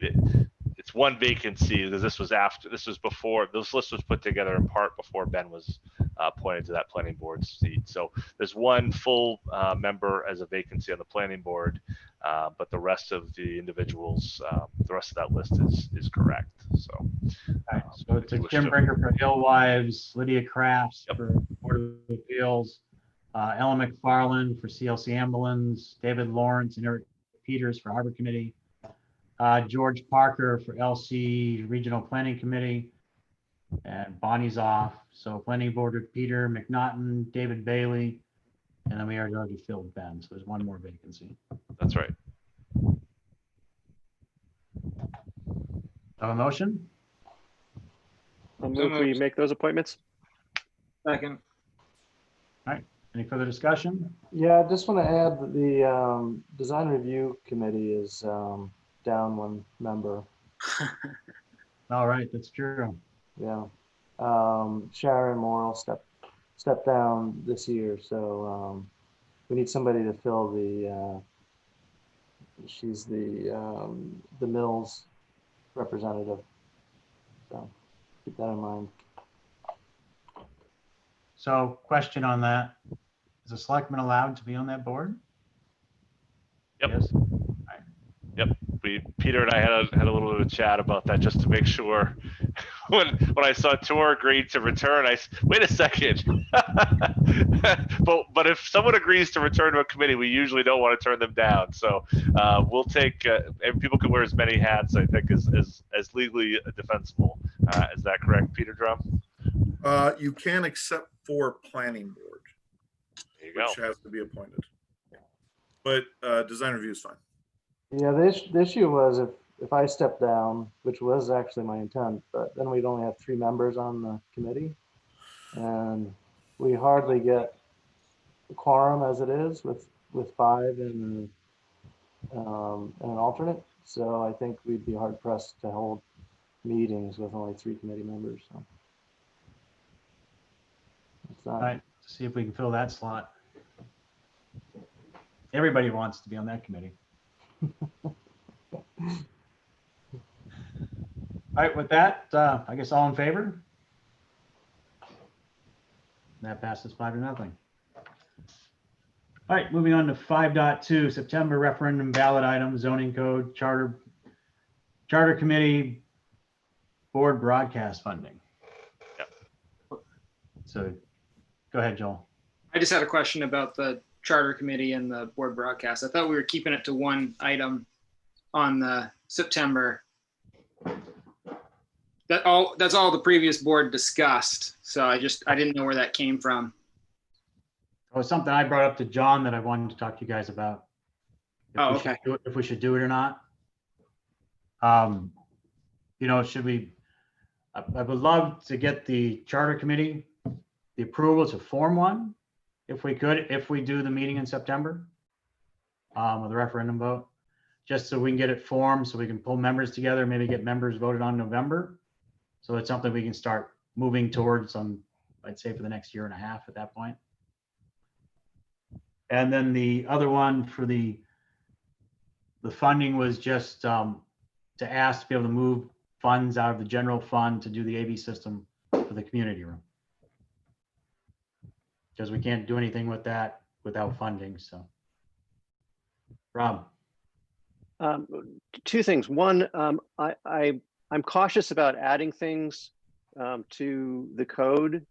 it's one vacancy because this list was put together in part before Ben was appointed to that planning board seat. So there's one full member as a vacancy on the planning board, but the rest of the individuals, the rest of that list is correct. So, So it's Jim Brinker for Alewives, Lydia Crafts for Board of Appeals, Ellen McFarland for CLC Ambulance, David Lawrence and Eric Peters for Harbor Committee, George Parker for LC Regional Planning Committee, and Bonnie's off. So Planning Board with Peter McNaughton, David Bailey, and then we already filled Ben. So there's one more vacancy. That's right. Have a motion? I'll move we make those appointments. Second. Any further discussion? Yeah, I just want to add that the design review committee is down one member. All right, that's true. Yeah. Sharon Morrill stepped down this year, so we need somebody to fill the she's the Mills representative. So keep that in mind. So question on that. Is a selectman allowed to be on that board? Yep. Yes. Yep. Peter and I had a little bit of a chat about that just to make sure. When I saw Tor agreed to return, wait a second. but if someone agrees to return to a committee, we usually don't want to turn them down. So we'll take. And people can wear as many hats, I think, as legally defensible. Is that correct, Peter Drum? You can, except for planning board, There you go. which has to be appointed. But design review is fine. Yeah, the issue was if I stepped down, which was actually my intent, but then we'd only have 3 members on the committee, and we hardly get a quorum as it is with 5 and an alternate. So I think we'd be hard pressed to hold meetings with only 3 committee members. So All right, see if we can fill that slot. Everybody wants to be on that committee. All right, with that, I guess all in favor? That passes 5-0. All right, moving on to 5.2, September referendum ballot item, zoning code, charter committee, board broadcast funding. Yep. So go ahead, Joel. I just had a question about the charter committee and the board broadcast. I thought we were keeping it to one item on the September. That's all the previous board discussed. So I didn't know where that came from. It was something I brought up to John that I wanted to talk to you guys about. If we should do it or not. You know, I would love to get the charter committee, the approval to form one, if we could, if we do the meeting in September, with the referendum vote, just so we can get it formed, so we can pull members together, maybe get members voted on November. So it's something we can start moving towards I'd say for the next 1.5 years at that point. And then the other one for the funding was just to ask to be able to move funds out of the general fund to do the AV system for the community room. Because we can't do anything with that without funding, so. Rob. Two things. One, I'm cautious about adding things to the code,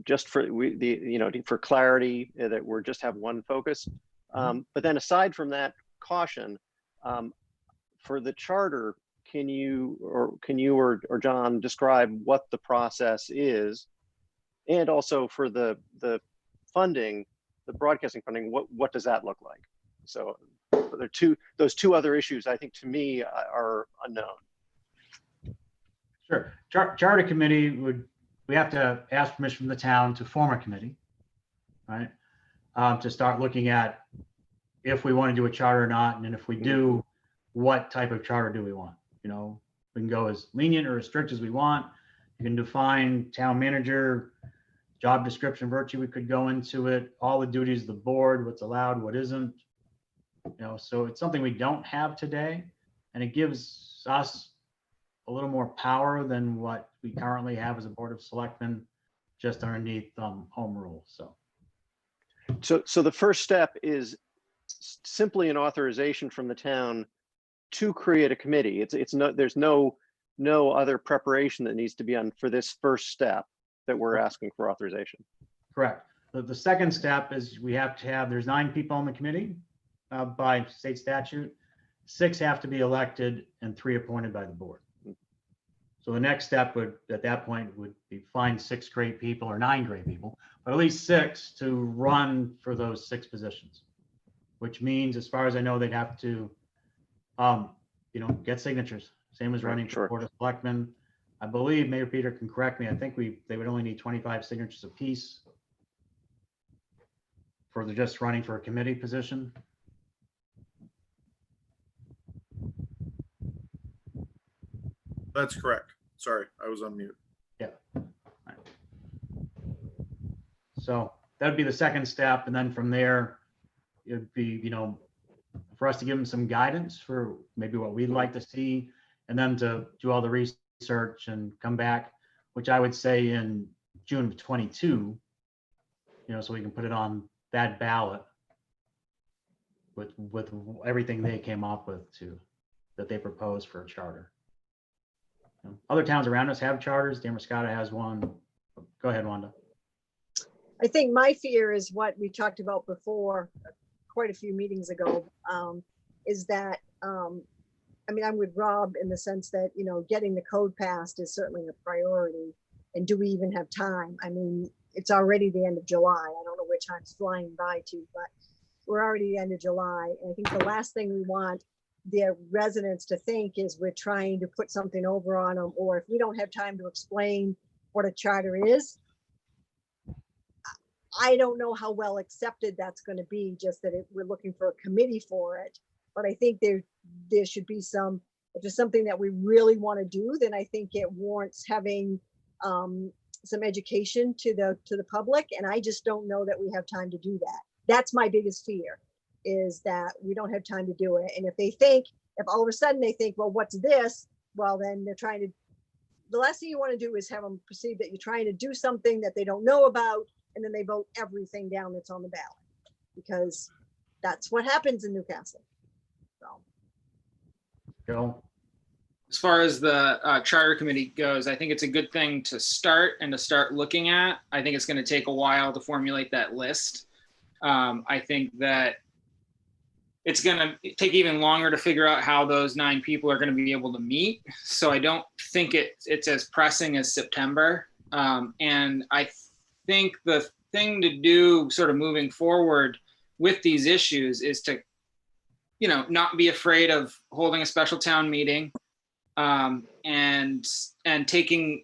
just for for clarity, that we're just have one focus. But then aside from that caution, for the charter, can you or John describe what the process is, and also for the funding, the broadcasting funding, what does that look like? So those two other issues, I think, to me, are unknown. Sure. Charter committee we have to ask permission from the town to form a committee, right? To start looking at if we want to do a charter or not, and then if we do, what type of charter do we want? You know, we can go as lenient or as strict as we want. You can define town manager, job description, virtue, we could go into it, all the duties of the board, what's allowed, what isn't. You know, so it's something we don't have today, and it gives us a little more power than what we currently have as a board of selectmen, just underneath home rule. So the first step is simply an authorization from the town to create a committee. There's no other preparation that needs to be done for this first step that we're asking for authorization. Correct. The second step is we have to have, there's 9 people on the committee by state statute. 6 have to be elected and 3 appointed by the board. So the next step at that point would be find 6 great people or 9 great people, but at least 6 to run for those 6 positions, which means, as far as I know, they'd have to, get signatures, same as running for board of selectmen. I believe Mayor Peter can correct me. I think they would only need 25 signatures apiece for just running for a committee position. That's correct. Sorry, I was on mute. Yeah. Right. So that'd be the second step. And then from there, it'd be, for us to give them some guidance for maybe what we'd like to see, and then to do all the research and come back, which I would say in June of 22, so we can put it on that ballot with everything they came up with that they proposed for a charter. Other towns around us have charters. Damascata has one. Go ahead, Wanda. I think my fear is what we talked about before, quite a few meetings ago, is that, I'm with Rob in the sense that, getting the code passed is certainly a priority. And do we even have time? It's already the end of July. I don't know where time's flying by to, but we're already the end of July. And I think the last thing we want their residents to think is we're trying to put something over on them, or if we don't have time to explain what a charter is, I don't know how well accepted that's going to be, just that we're looking for a committee for it. But I think there should be some, if there's something that we really want to do, then I think it warrants having some education to the public. And I just don't know that we have time to do that. that's my biggest fear, is that we don't have time to do it. And if all of a sudden they think, well, what's this? Well, then the last thing you want to do is have them perceive that you're trying to do something that they don't know about, and then they vote everything down that's on the ballot, because that's what happens in Newcastle. So. Joe? As far as the charter committee goes, I think it's a good thing to start looking at. I think it's going to take a while to formulate that list. I think that it's going to take even longer to figure out how those 9 people are going to be able to meet. So I don't think it's as pressing as September. And I think the thing to do sort of moving forward with these issues is to, not be afraid of holding a special town meeting, and taking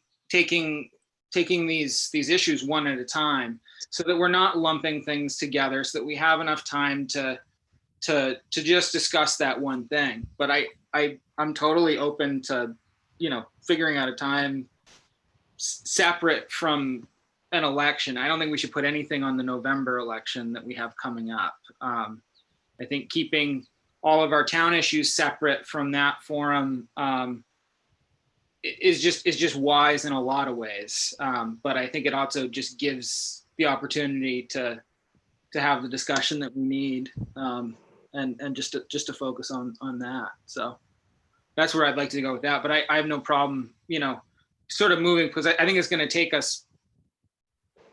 these issues one at a time, so that we're not lumping things together, so that we have enough time to just discuss that one thing. But I'm totally open to, figuring out a time separate from an election. I don't think we should put anything on the November election that we have coming up. I think keeping all of our town issues separate from that forum is just wise in a lot of ways. But I think it also just gives the opportunity to have the discussion that we need, and just to focus on that. So that's where I'd like to go with that. But I have no problem, sort of moving, because I think it's going to take us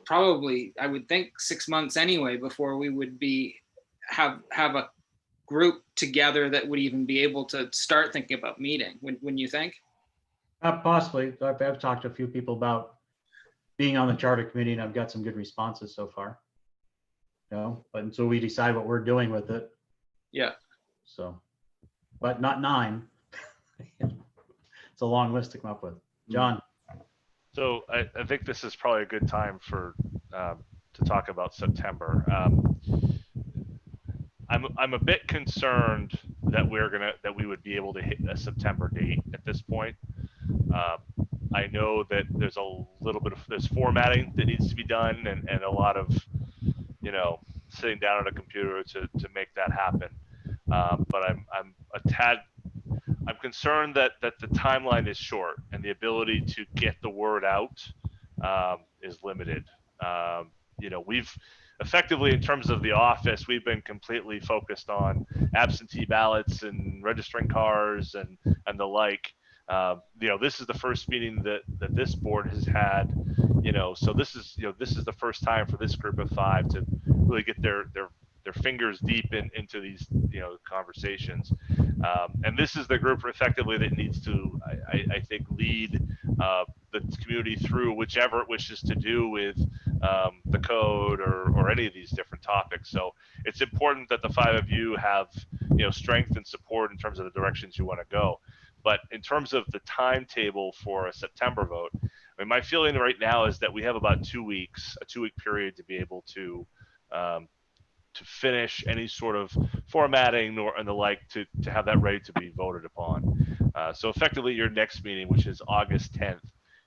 probably, I would think, 6 months anyway before we would have a group together that would even be able to start thinking about meeting. When you think? Possibly. I've talked to a few people about being on the charter committee, and I've got some good responses so far. But until we decide what we're doing with it. Yeah. So, but not 9. It's a long list to come up with. John? So I think this is probably a good time to talk about September. I'm a bit concerned that we would be able to hit a September date at this point. I know that there's a little bit of formatting that needs to be done, and a lot of sitting down at a computer to make that happen. But I'm concerned that the timeline is short and the ability to get the word out is limited. We've effectively, in terms of the office, we've been completely focused on absentee ballots and registering cars and the like. This is the first meeting that this board has had. So this is the first time for this group of 5 to really get their fingers deep into these conversations, and this is the group effectively that needs to I think lead the community through whichever it wishes to do with the code or any of these different topics. So it's important that the 5 of you have strength and support in terms of the directions you want to go. But in terms of the timetable for a September vote, I mean, my feeling right now is that we have about 2 weeks, a 2-week period to be able to finish any sort of formatting and the like to have that ready to be voted upon. So effectively, your next meeting, which is August 10th,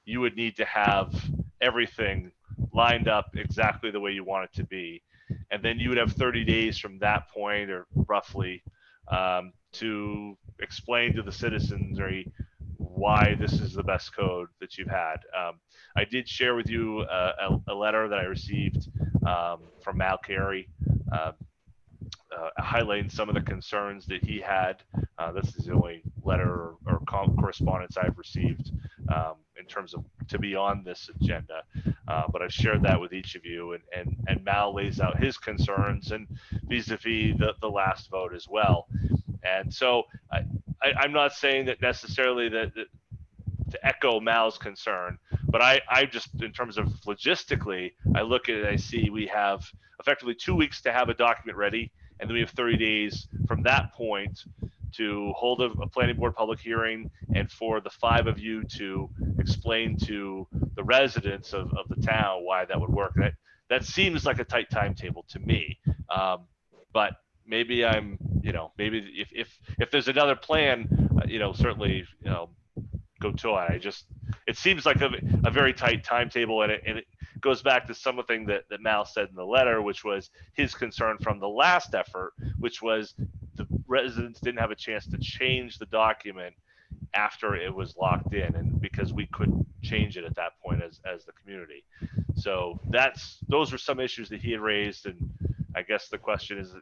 you would need to have everything lined up exactly the way you want it to be, and then you would have 30 days from that point, or roughly, to explain to the citizenry why this is the best code that you've had. I did share with you a letter that I received from Mal Carey, highlighting some of the concerns that he had. This is the only letter or correspondence I've received in terms of to be on this agenda, but I've shared that with each of you, and Mal lays out his concerns and vis-a-vis the last vote as well. And so I'm not saying that necessarily that to echo Mal's concern, but I just, in terms of logistically, I look at it, I see we have effectively 2 weeks to have a document ready, and then we have 30 days from that point to hold a planning board public hearing, and for the 5 of you to explain to the residents of the town why that would work. That seems like a tight timetable to me, but maybe I'm, maybe if there's another plan, certainly, go to it. It seems like a very tight timetable, and goes back to something that Mal said in the letter, which was his concern from the last effort, which was the residents didn't have a chance to change the document after it was locked in, and because we couldn't change it at that point as the community. So those were some issues that he had raised, and I guess the question is,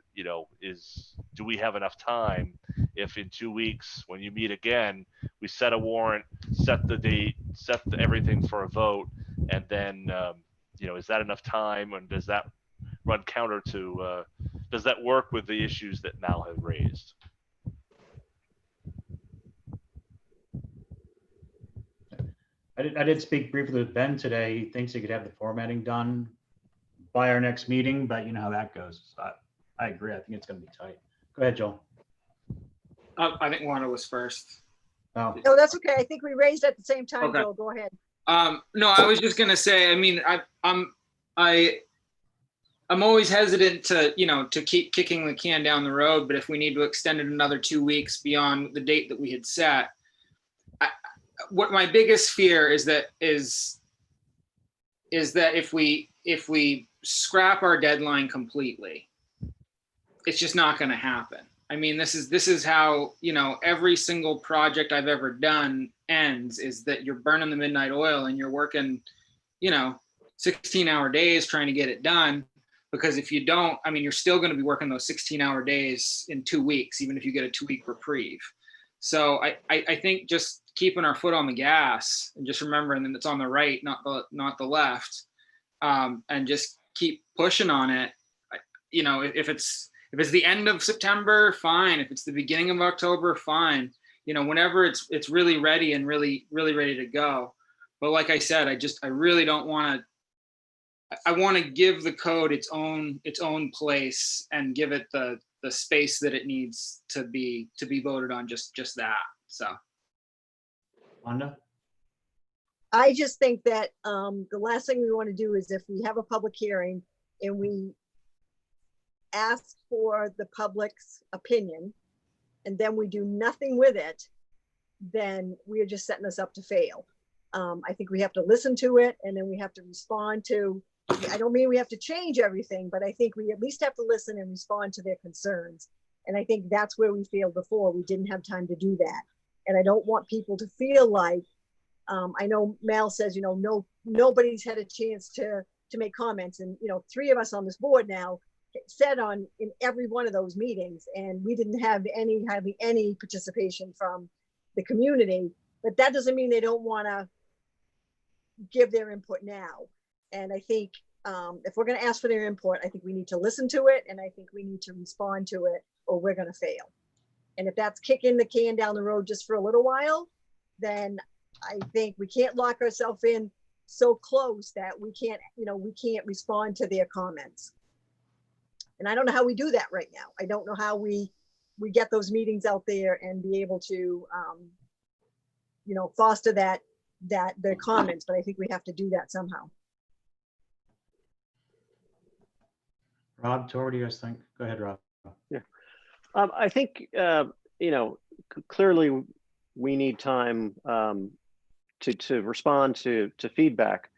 do we have enough time if in 2 weeks, when you meet again, we set a warrant, set the date, set everything for a vote, and then, is that enough time, and does that run counter to, does that work with the issues that Mal had raised? I did speak briefly with Ben today. He thinks he could have the formatting done by our next meeting, but you know how that goes. So I agree. I think it's going to be tight. Go ahead, Joel. I think Wanda was first. Oh, No, that's okay. I think we raised at the same time, Okay. Joel. Go ahead. No, I was just gonna say, I mean, I'm always hesitant to keep kicking the can down the road, but if we need to extend it another 2 weeks beyond the date that we had set, what my biggest fear is that if we scrap our deadline completely, it's just not going to happen. I mean, this is how, every single project I've ever done ends, is that you're burning the midnight oil and you're working, 16-hour days trying to get it done. Because if you don't, I mean, you're still going to be working those 16-hour days in 2 weeks, even if you get a 2-week reprieve. So I think just keeping our foot on the gas and just remembering that it's on the right, not the left, and just keep pushing on it. If it's the end of September, fine. If it's the beginning of October, fine. Whenever it's really ready and really ready to go. But like I said, I really don't want to. I want to give the code its own place and give it the space that it needs to be voted on. Just that. So. Wanda? I just think that the last thing we want to do is, if we have a public hearing and we ask for the public's opinion and then we do nothing with it, then we are just setting us up to fail. I think we have to listen to it, and then we have to respond to, I don't mean we have to change everything, but I think we at least have to listen and respond to their concerns. And I think that's where we failed before. We didn't have time to do that. And I don't want people to feel like, I know Mal says, nobody's had a chance to make comments. And, 3 of us on this board now said in every one of those meetings, and we didn't have hardly any participation from the community. But that doesn't mean they don't want to give their input now. And I think if we're going to ask for their input, I think we need to listen to it, and I think we need to respond to it, or we're going to fail. And if that's kicking the can down the road just for a little while, then I think we can't lock ourselves in so close that we can't respond to their comments. And I don't know how we do that right now. I don't know how we get those meetings out there and be able to, foster their comments, but I think we have to do that somehow. Rob, Tor, what do you guys think? Go ahead, Rob. Yeah. I think, clearly we need time to respond to feedback.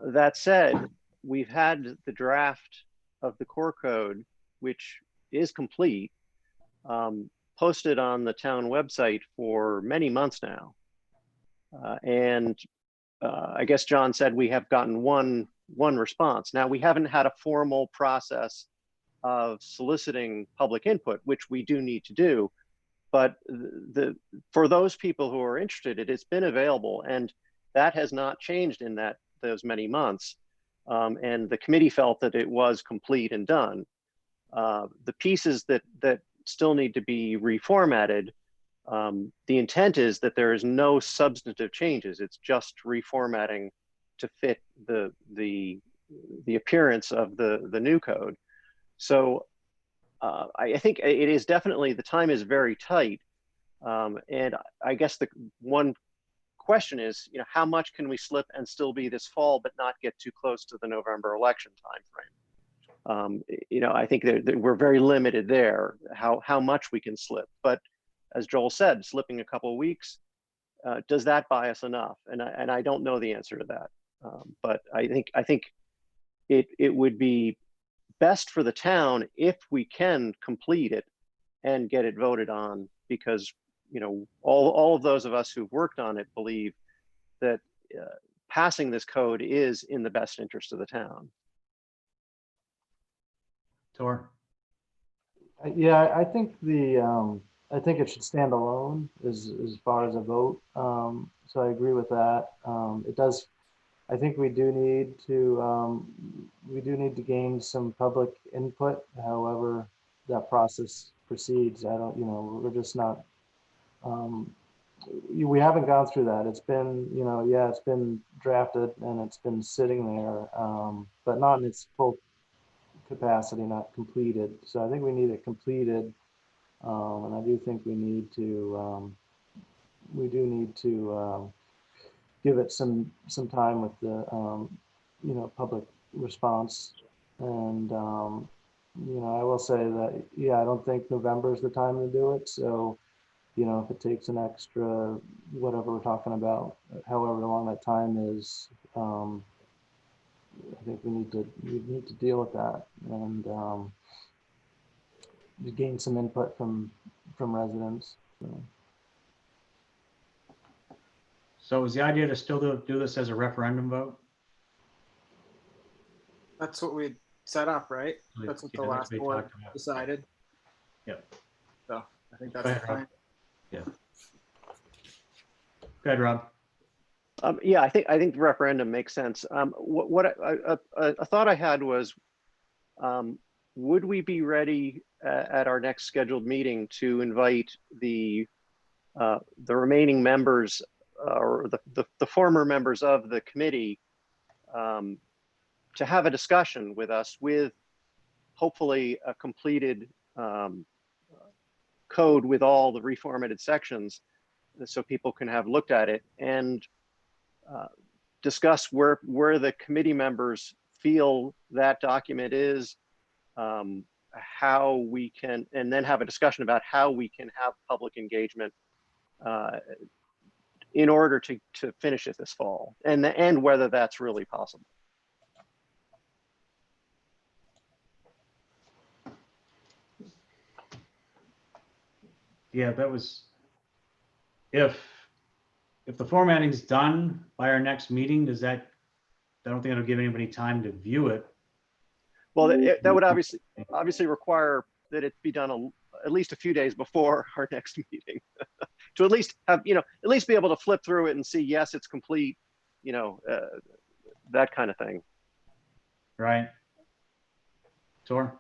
That said, we've had the draft of the core code, which is complete, posted on the town website for many months now. And I guess John said we have gotten one response. Now, we haven't had a formal process of soliciting public input, which we do need to do. But for those people who are interested, it has been available, and that has not changed in those many months. And the committee felt that it was complete and done. The pieces that still need to be reformatted, the intent is that there is no substantive changes. It's just reformatting to fit the appearance of the new code. So I think it is definitely, the time is very tight. And I guess the one question is, how much can we slip and still be this fall, but not get too close to the November election timeframe? I think that we're very limited there, how much we can slip. But as Joel said, slipping a couple of weeks, does that buy us enough? And I don't know the answer to that. But I think it would be best for the town if we can complete it and get it voted on, because all of those of us who've worked on it believe that passing this code is in the best interest of the town. Tor? Yeah, I think I think it should stand alone as far as a vote. So I agree with that. It does. I think we do need to gain some public input. However, that process proceeds. I don't. We're just not. We haven't gone through that. It's been, yeah, it's been drafted and it's been sitting there, but not in its full capacity, not completed. So I think we need it completed, and I do think we do need to give it some time with the public response. And I will say that, yeah, I don't think November is the time to do it. So if it takes an extra whatever we're talking about, however long that time is, I think we need to deal with that and gain some input from residents. So is the idea to still do this as a referendum vote? That's what we set up, right? That's what the Yeah, last we board talked about. decided. Yep. So I think Go that's the ahead, Rob. plan. Yeah. Go ahead, Rob. Yeah, I think the referendum makes sense. A thought I had was, would we be ready at our next scheduled meeting to invite the remaining members or the former members of the committee to have a discussion with us, with hopefully a completed code with all the reformatted sections, so people can have looked at it and discuss where the committee members feel that document is, how we can, and then have a discussion about how we can have public engagement in order to finish it this fall, and whether that's really possible. Yeah, that was, if the formatting's done by our next meeting, does that, I don't think it'll give anybody time to view it. Well, that would obviously require that it be done at least a few days before our next meeting to at least have, at least be able to flip through it and see, yes, it's complete, that kind of thing. Right. Tor?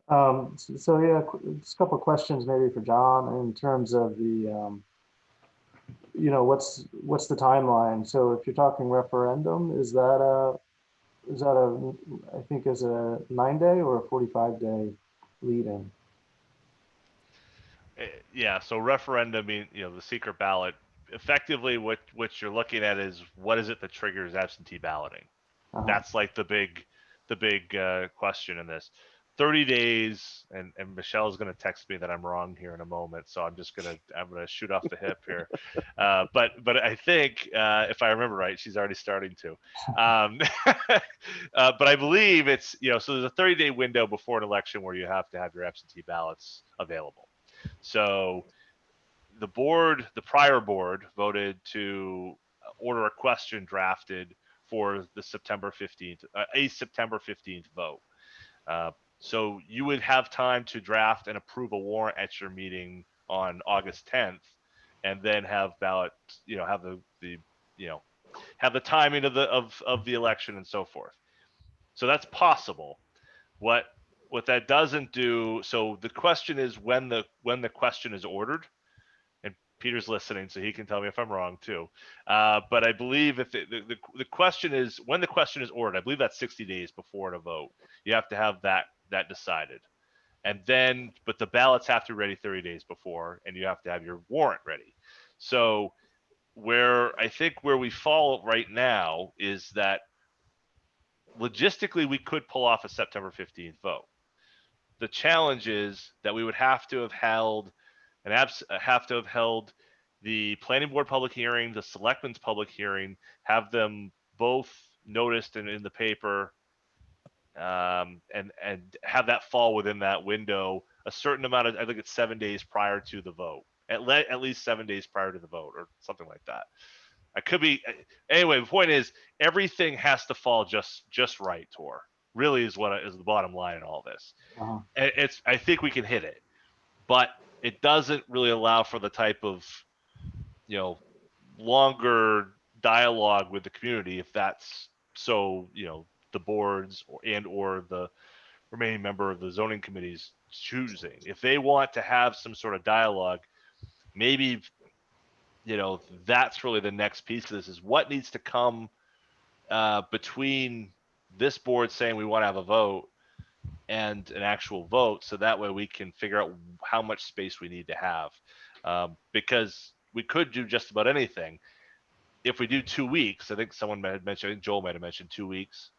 So yeah, just a couple of questions maybe for John in terms of the, what's the timeline? So if you're talking referendum, is that I think is a 9-day or a 45-day lead-in? Yeah, so referendum, the secret ballot, effectively what you're looking at is, what is it that triggers absentee balloting? That's like the big question in this. 30 days, and Michelle's going to text me that I'm wrong here in a moment, so I'm gonna shoot off the hip here. But I think if I remember right, she's already starting to. But I believe it's, so there's a 30-day window before an election where you have to have your absentee ballots available. So the prior board voted to order a question drafted for the September 15th, a September 15th vote. So you would have time to draft and approve a warrant at your meeting on August 10th, and then have ballot, have have the timing of the election and so forth. So that's possible. What that doesn't do, so the question is when the question is ordered, and Peter's listening, so he can tell me if I'm wrong too. But I believe if the question is when the question is ordered, I believe that's 60 days before the vote. You have to have that decided, and then but the ballots have to be ready 30 days before, and you have to have your warrant ready. So where we fall right now is that logistically we could pull off a September 15th vote. The challenge is that we would have to have held the planning board public hearing, the selectmen's public hearing, have them both noticed and in the paper, and have that fall within that window a certain amount of, I think it's 7 days prior to the vote, at least 7 days prior to the vote or something like that. I could be, anyway, the point is everything has to fall just right, Tor, really is what is the bottom line in all this. Uh-huh. I think we can hit it, but it doesn't really allow for the type of, longer dialogue with the community if that's so, the boards or the remaining member of the zoning committee's choosing. If they want to have some sort of dialogue, maybe, that's really the next piece of this is what needs to come between this board saying we want to have a vote and an actual vote. So that way we can figure out how much space we need to have, because we could do just about anything. If we do 2 weeks, I think someone had mentioned, I think Joel might have mentioned 2 weeks.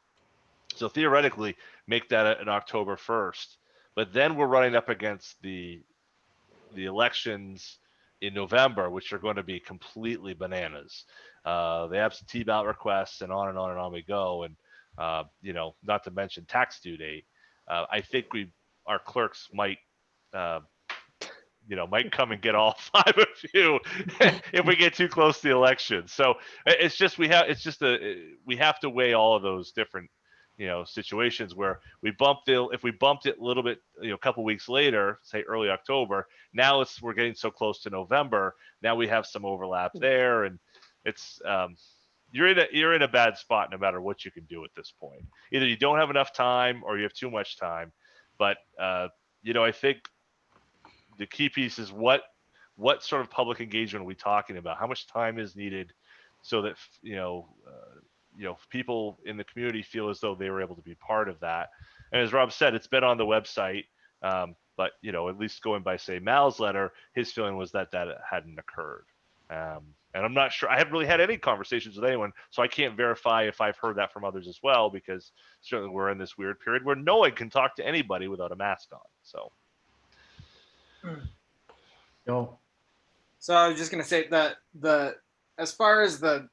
So theoretically, make that an October 1st. But then we're running up against the elections in November, which are going to be completely bananas. The absentee ballot requests and on and on and on we go. And, not to mention tax due date. I think our clerks might, might come and get all 5 of you if we get too close to the election. So it's just, we have to weigh all of those different, situations where if we bumped it a little bit, a couple weeks later, say early October, now we're getting so close to November. Now we have some overlap there, and it's, you're in a bad spot no matter what you can do at this point. Either you don't have enough time or you have too much time. But, I think the key piece is what sort of public engagement are we talking about? How much time is needed so that, people in the community feel as though they were able to be part of that. And as Rob said, it's been on the website. But, at least going by, say, Mal's letter, his feeling was that hadn't occurred. And I'm not sure, I haven't really had any conversations with anyone, so I can't verify if I've heard that from others as well, because certainly we're in this weird period where no one can talk to anybody without a mask on. So. Joel? So I was just going to say that as far as the,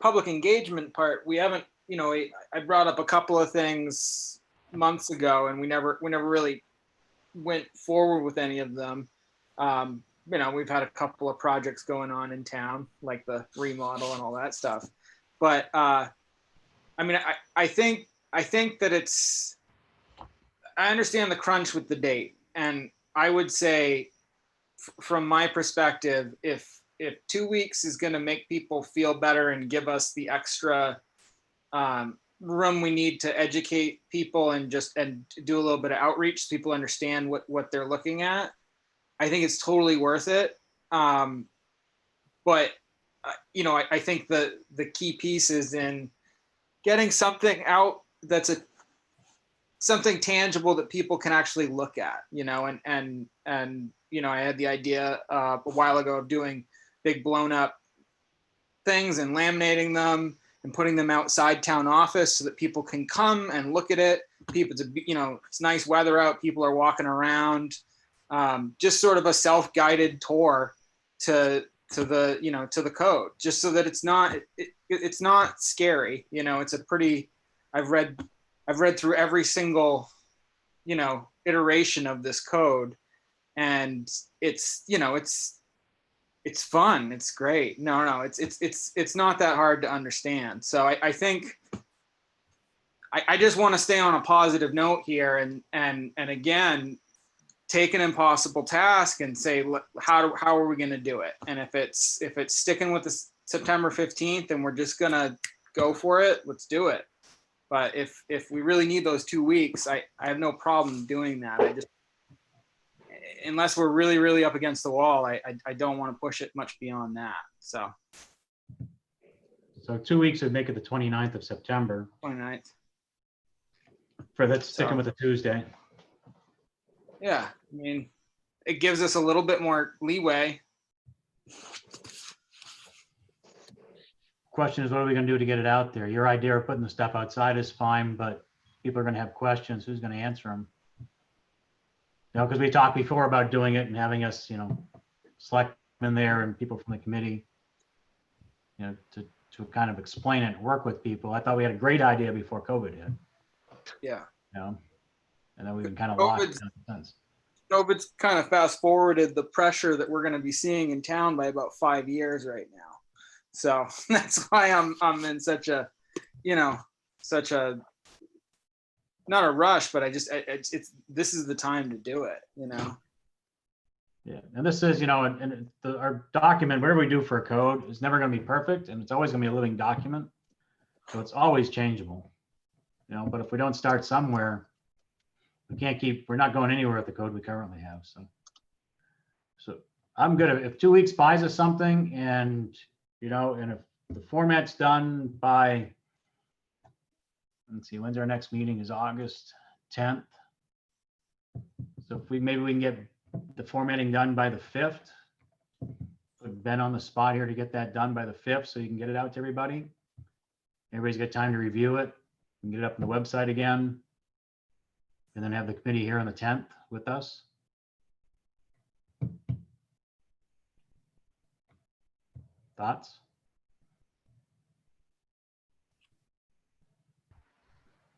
public engagement part, we haven't, I brought up a couple of things months ago and we never really went forward with any of them. We've had a couple of projects going on in town, like the remodel and all that stuff. But I think that I understand the crunch with the date, and I would say, from my perspective, if 2 weeks is going to make people feel better and give us the extra room we need to educate people and do a little bit of outreach so people understand what they're looking at, I think it's totally worth it. But I think the key piece is in getting something out that's something tangible that people can actually look at, and I had the idea a while ago of doing big blown up things and laminating them and putting them outside town office so that people can come and look at it. It's nice weather out. People are walking around, just sort of a self-guided tour to the code, just so that it's not scary. It's a pretty, I've read through every single, iteration of this code, and it's fun. It's great. No, it's not that hard to understand. So I think I just want to stay on a positive note here and again, take an impossible task and say, how are we going to do it? And if it's sticking with the September 15th and we're just going to go for it, let's do it. But if we really need those 2 weeks, I have no problem doing that. Unless we're really, really up against the wall, I don't want to push it much beyond that. So 2 weeks would make it the 29th of September. 29th. For that, sticking with the Tuesday. Yeah, it gives us a little bit more leeway. Question is, what are we going to do to get it out there? Your idea of putting the stuff outside is fine, but people are going to have questions. Who's going to answer them? Because we talked before about doing it and having us, selectmen there and people from the committee, to to kind of explain it, work with people. I thought we had a great idea before COVID hit, Yeah. you know, and then we've been kind of COVID's- lost since. COVID's kind of fast forwarded the pressure that we're going to be seeing in town by about 5 years right now. So that's why I'm in such a, you know, such a, not a rush, but it's this is the time to do it, you know. Yeah, and this is, you know, our document, whatever we do for a code is never going to be perfect, and it's always going to be a living document. So it's always changeable, you know, but if we don't start somewhere, we're not going anywhere with the code we currently have. So I'm good. If 2 weeks buys us something and, you know, and if the format's done by, let's see, when's our next meeting is August 10th. So if maybe we can get the formatting done by the 5th. Put Ben on the spot here to get that done by the 5th so you can get it out to everybody. Everybody's got time to review it and get it up on the website again. And then have the committee here on the 10th with us. Thoughts?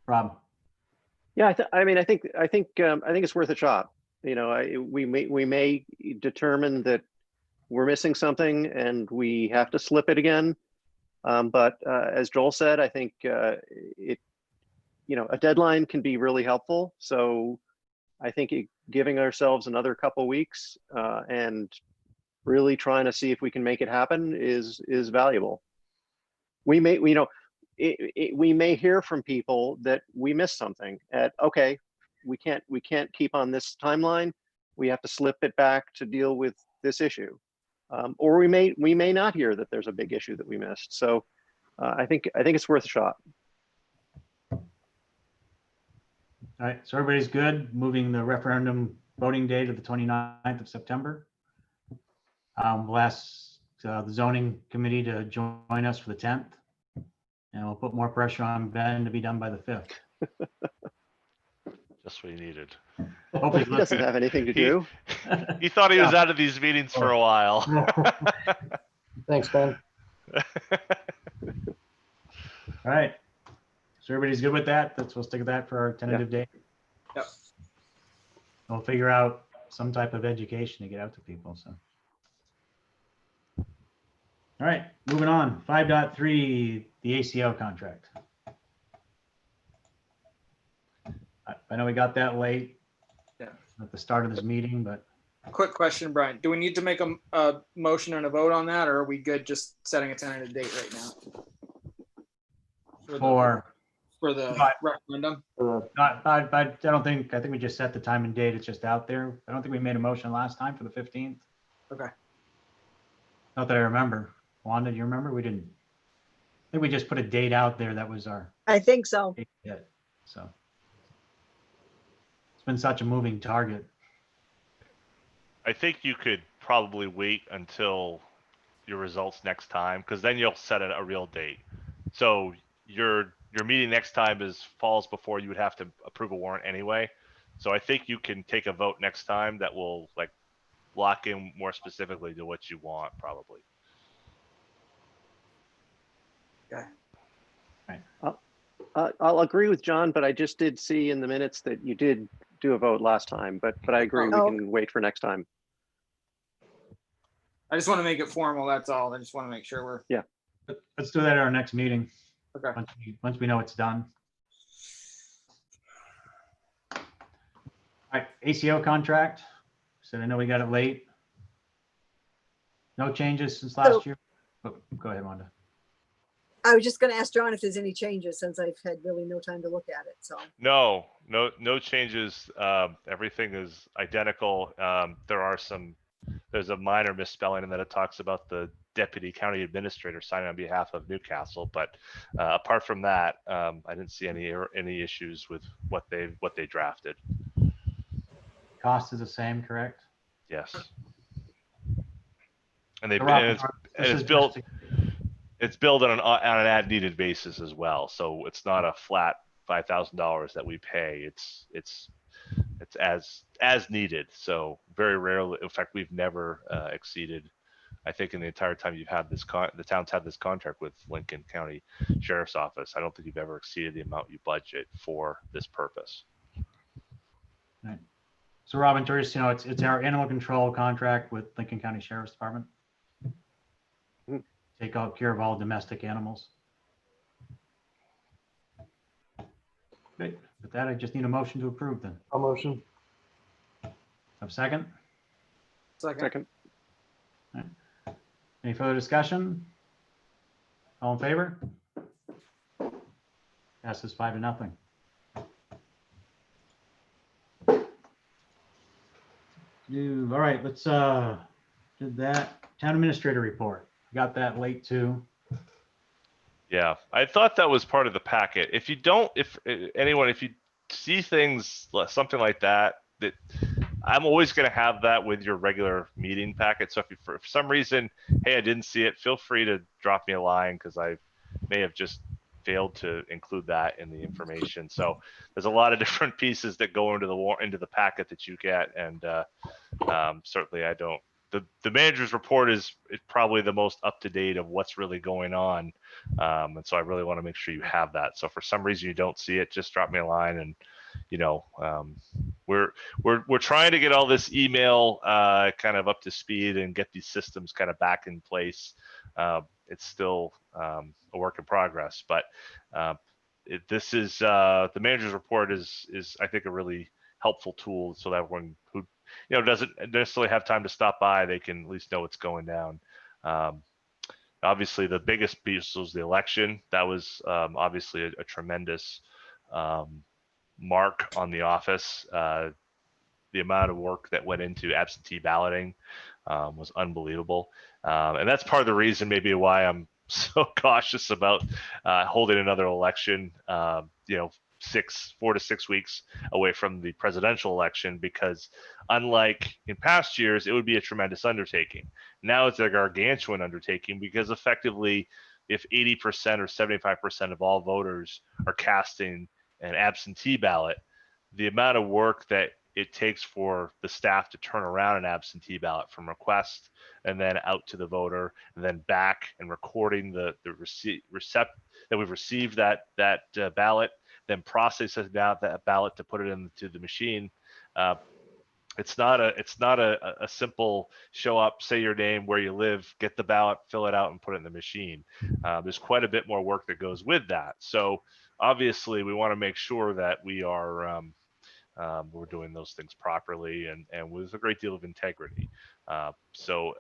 Rob? Yeah, I mean, I think it's worth a shot. You know, we may determine that we're missing something and we have to slip it again. But as Joel said, I think you know, a deadline can be really helpful. So I think giving ourselves another couple weeks and really trying to see if we can make it happen is valuable. We may, you know, we may hear from people that we missed something. Okay, we can't keep on this timeline. We have to slip it back to deal with this issue, or we may not hear that there's a big issue that we missed. So I think it's worth a shot. All right, so everybody's good, moving the referendum voting day to the 29th of September. We'll ask the zoning committee to join us for the 10th. And we'll put more pressure on Ben to be done by the 5th. Just what he needed. Hopefully He doesn't have anything to He- do. He thought he was out of these meetings for a while. Thanks, Ben. All right. So everybody's good with that? We'll stick with that for our tentative date. Yep. We'll figure out some type of education to get out to people, so. All right, moving on. 5.3, the ACO contract. I know we got that late. Yeah. At the start of this meeting, but Quick question, Brian. Do we need to make a motion and a vote on that, or are we good just setting a tentative date right now? For the Right. referendum? I think we just set the time and date. It's just out there. I don't think we made a motion last time for the 15th. Okay. Not that I remember. Wanda, do you remember? We didn't. I think we just put a date out there. That was our I think so. date yet. So it's been such a moving target. I think you could probably wait until your results next time, because then you'll set a real date. So your meeting next time falls before you would have to approve a warrant anyway. So I think you can take a vote next time that will like lock in more specifically to what you want, probably. I'll agree with John, but I just did see in the minutes that you did do a vote last time, but I agree, we Oh. can wait for next time. I just want to make it formal, that's all. I just want to make sure we're, Let's do that at our next meeting. okay. Once we know it's done. All right, ACO contract. So I know we got it late. No changes since last year. Oh, go ahead, Wanda. I was just gonna ask John if there's any changes since I've had really no time to look at it, so. No changes. Everything is identical. There's a minor misspelling in that it talks about the deputy county administrator signing on behalf of Newcastle. But apart from that, I didn't see any issues with what they drafted. Cost is the same, correct? Yes. And So Rob, it's built. It's billed on an as needed basis as well. So it's not a flat $5,000 that we pay. It's as needed. So very rarely, in fact, we've never exceeded I think in the entire time you've had this the town's had this contract with Lincoln County Sheriff's Office, I don't think you've ever exceeded the amount you budget for this purpose. Right. So Robin, curious, it's our animal control contract with Lincoln County Sheriff's Department. Mhm. Take care of all domestic animals. Great. With that, I just need a motion to approve then. A motion. A second? Second. Any further discussion? All in favor? Passes 5-0. All right, let's did that town administrator report. Got that late too. Yeah, I thought that was part of the packet. If you don't, if you see things, something like that, I'm always going to have that with your regular meeting packet. So if for some reason, hey, I didn't see it, feel free to drop me a line because I may have just failed to include that in the information. So there's a lot of different pieces that go into the packet that you get, and certainly I don't. The manager's report is probably the most up to date of what's really going on, and so I really want to make sure you have that. So if for some reason you don't see it, just drop me a line, and we're trying to get all this email kind of up to speed and get these systems kind of back in place. It's still a work in progress, but this is the manager's report is I think a really helpful tool so that everyone who doesn't necessarily have time to stop by, they can at least know what's going down. Obviously, the biggest piece was the election. That was obviously a tremendous mark on the office. The amount of work that went into absentee balloting was unbelievable. And that's part of the reason maybe why I'm so cautious about holding another election, 4 to 6 weeks away from the presidential election, because unlike in past years, it would be a tremendous undertaking. Now it's a gargantuan undertaking because effectively, if 80% or 75% of all voters are casting an absentee ballot, the amount of work that it takes for the staff to turn around an absentee ballot from request and then out to the voter and then back and recording the that we've received that ballot, then processing out that ballot to put it into the machine. It's not a simple show up, say your name, where you live, get the ballot, fill it out, and put it in the machine. There's quite a bit more work that goes with that. So obviously, we want to make sure that we are we're doing those things properly and with a great deal of integrity. So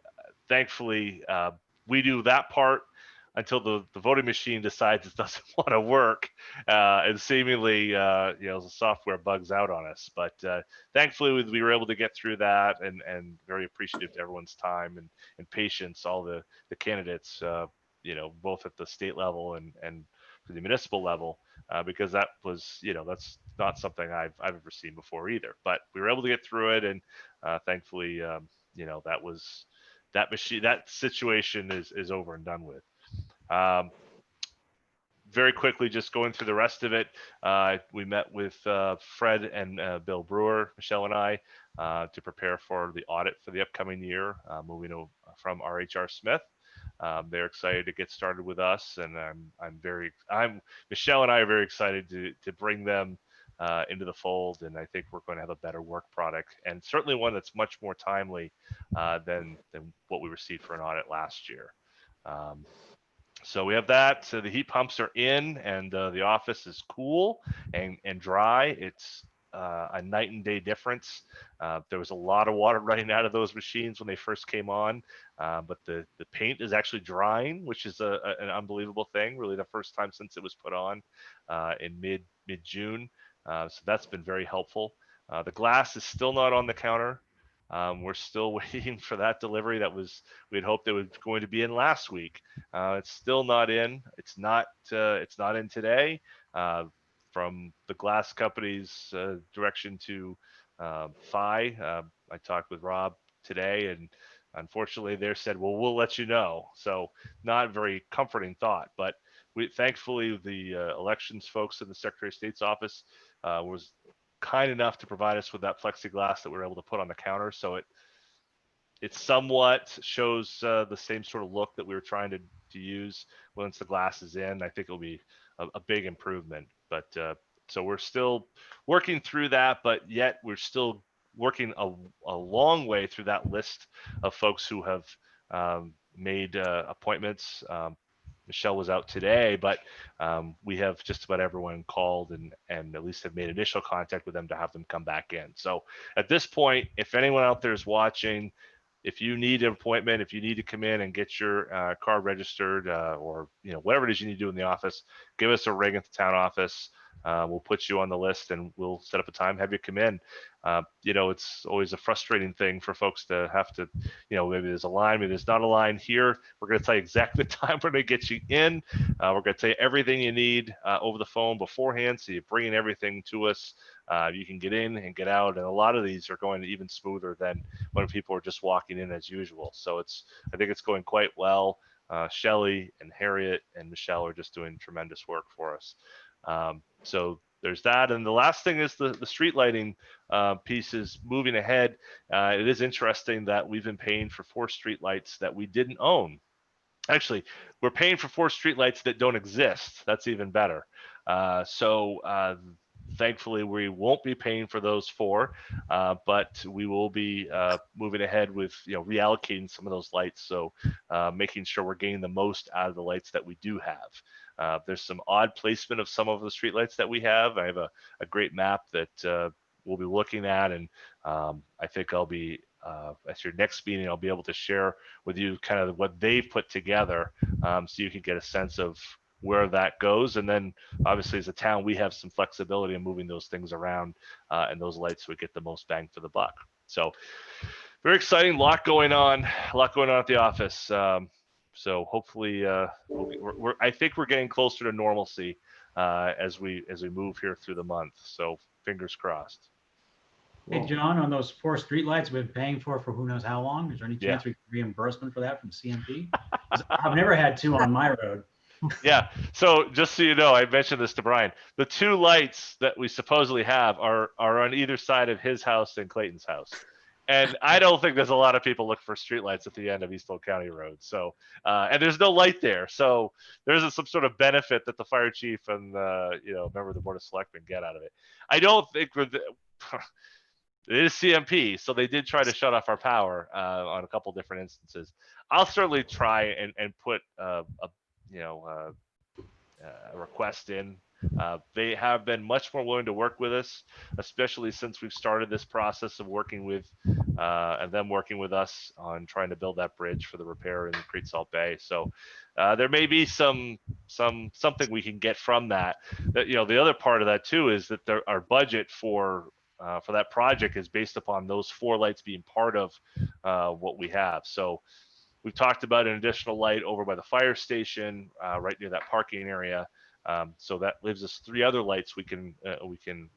thankfully, we do that part until the voting machine decides it doesn't want to work, and seemingly the software bugs out on us. But thankfully, we were able to get through that, and very appreciative to everyone's time and patience, all the candidates, both at the state level and for the municipal level, because that was, that's not something I've ever seen before either. But we were able to get through it, and thankfully, that situation is over and done with. Very quickly, just going through the rest of it, we met with Fred and Bill Brewer, Michelle and I, to prepare for the audit for the upcoming year, moving from RHR Smith. They're excited to get started with us, and Michelle and I are very excited to bring them into the fold, and I think we're going to have a better work product, and certainly one that's much more timely than what we received for an audit last year. So we have that. So the heat pumps are in, and the office is cool and dry. It's a night and day difference. There was a lot of water running out of those machines when they first came on, but the paint is actually drying, which is an unbelievable thing. Really, the first time since it was put on in mid June. So that's been very helpful. The glass is still not on the counter. We're still waiting for that delivery. We had hoped it was going to be in last week. It's still not in. It's not in today. From the glass company's direction to Phi, I talked with Rob today, and unfortunately, they said, "Well, we'll let you know." So not a very comforting thought, but thankfully the elections folks in the Secretary of State's office was kind enough to provide us with that plexiglass that we were able to put on the counter, so it somewhat shows the same sort of look that we were trying to use once the glass is in. I think it'll be a big improvement. But so we're still working through that, but yet we're still working a long way through that list of folks who have made appointments. Michelle was out today, but we have just about everyone called and at least have made initial contact with them to have them come back in. So at this point, if anyone out there is watching, if you need an appointment, if you need to come in and get your car registered or whatever it is you need to do in the office, give us a ring at the town office. We'll put you on the list and we'll set up a time, have you come in. It's always a frustrating thing for folks to have to, maybe there's a line, maybe there's not a line here. We're going to tell you exactly the time we're going to get you in. We're going to tell you everything you need over the phone beforehand. So you're bringing everything to us. You can get in and get out. And a lot of these are going even smoother than when people are just walking in as usual. So I think it's going quite well. Shelley and Harriet and Michelle are just doing tremendous work for us. So there's that. And the last thing is the street lighting piece is moving ahead. It is interesting that we've been paying for 4 street lights that we didn't own. Actually, we're paying for 4 street lights that don't exist. That's even better. Thankfully, we won't be paying for those 4, but we will be moving ahead with reallocating some of those lights. So making sure we're getting the most out of the lights that we do have. There's some odd placement of some of the street lights that we have. I have a great map that we'll be looking at, and I think I'll be at your next meeting, I'll be able to share with you kind of what they've put together, so you can get a sense of where that goes. And then obviously as a town, we have some flexibility in moving those things around and those lights would get the most bang for the buck. So very exciting, a lot going on at the office. So hopefully I think we're getting closer to normalcy as we move here through the month. So fingers crossed. Hey, John, on those 4 streetlights we've been paying for who knows how long, is there any chance we get reimbursement for that from CMP? I've never had 2 on my road. Yeah. So just so you know, I mentioned this to Brian. The 2 lights that we supposedly have are on either side of his house and Clayton's house. And I don't think there's a lot of people looking for streetlights at the end of East Oak County Road. So, and there's no light there. So there's some sort of benefit that the fire chief and member of the Board of Selectmen get out of it. I don't think it is CMP, so they did try to shut off our power on a couple different instances. I'll certainly try and put a request in. They have been much more willing to work with us, especially since we've started this process of working with and them working with us on trying to build that bridge for the repair in Great Salt Bay. So there may be something we can get from that. The other part of that too is that our budget for that project is based upon those 4 lights being part of what we have. So we've talked about an additional light over by the fire station, right near that parking area. So that leaves us 3 other lights we can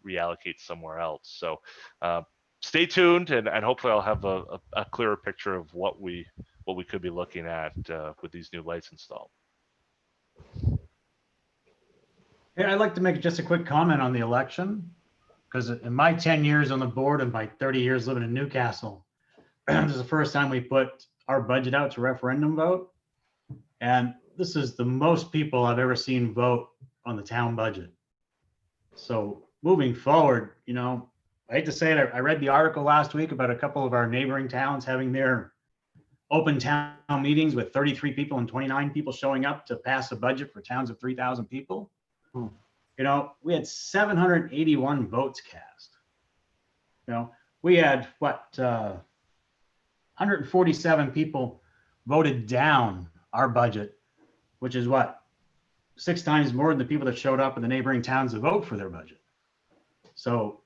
reallocate somewhere else. So stay tuned, and hopefully I'll have a clearer picture of what we could be looking at with these new lights installed. Hey, I'd like to make just a quick comment on the election, because in my 10 years on the board and my 30 years living in Newcastle, this is the first time we put our budget out to referendum vote. And this is the most people I've ever seen vote on the town budget. So moving forward, I hate to say it, I read the article last week about a couple of our neighboring towns having their open town meetings with 33 people and 29 people showing up to pass a budget for towns of 3,000 people. We had 781 votes cast. We had 147 people voted down our budget, which is 6 times more than the people that showed up in the neighboring towns to vote for their budget. So,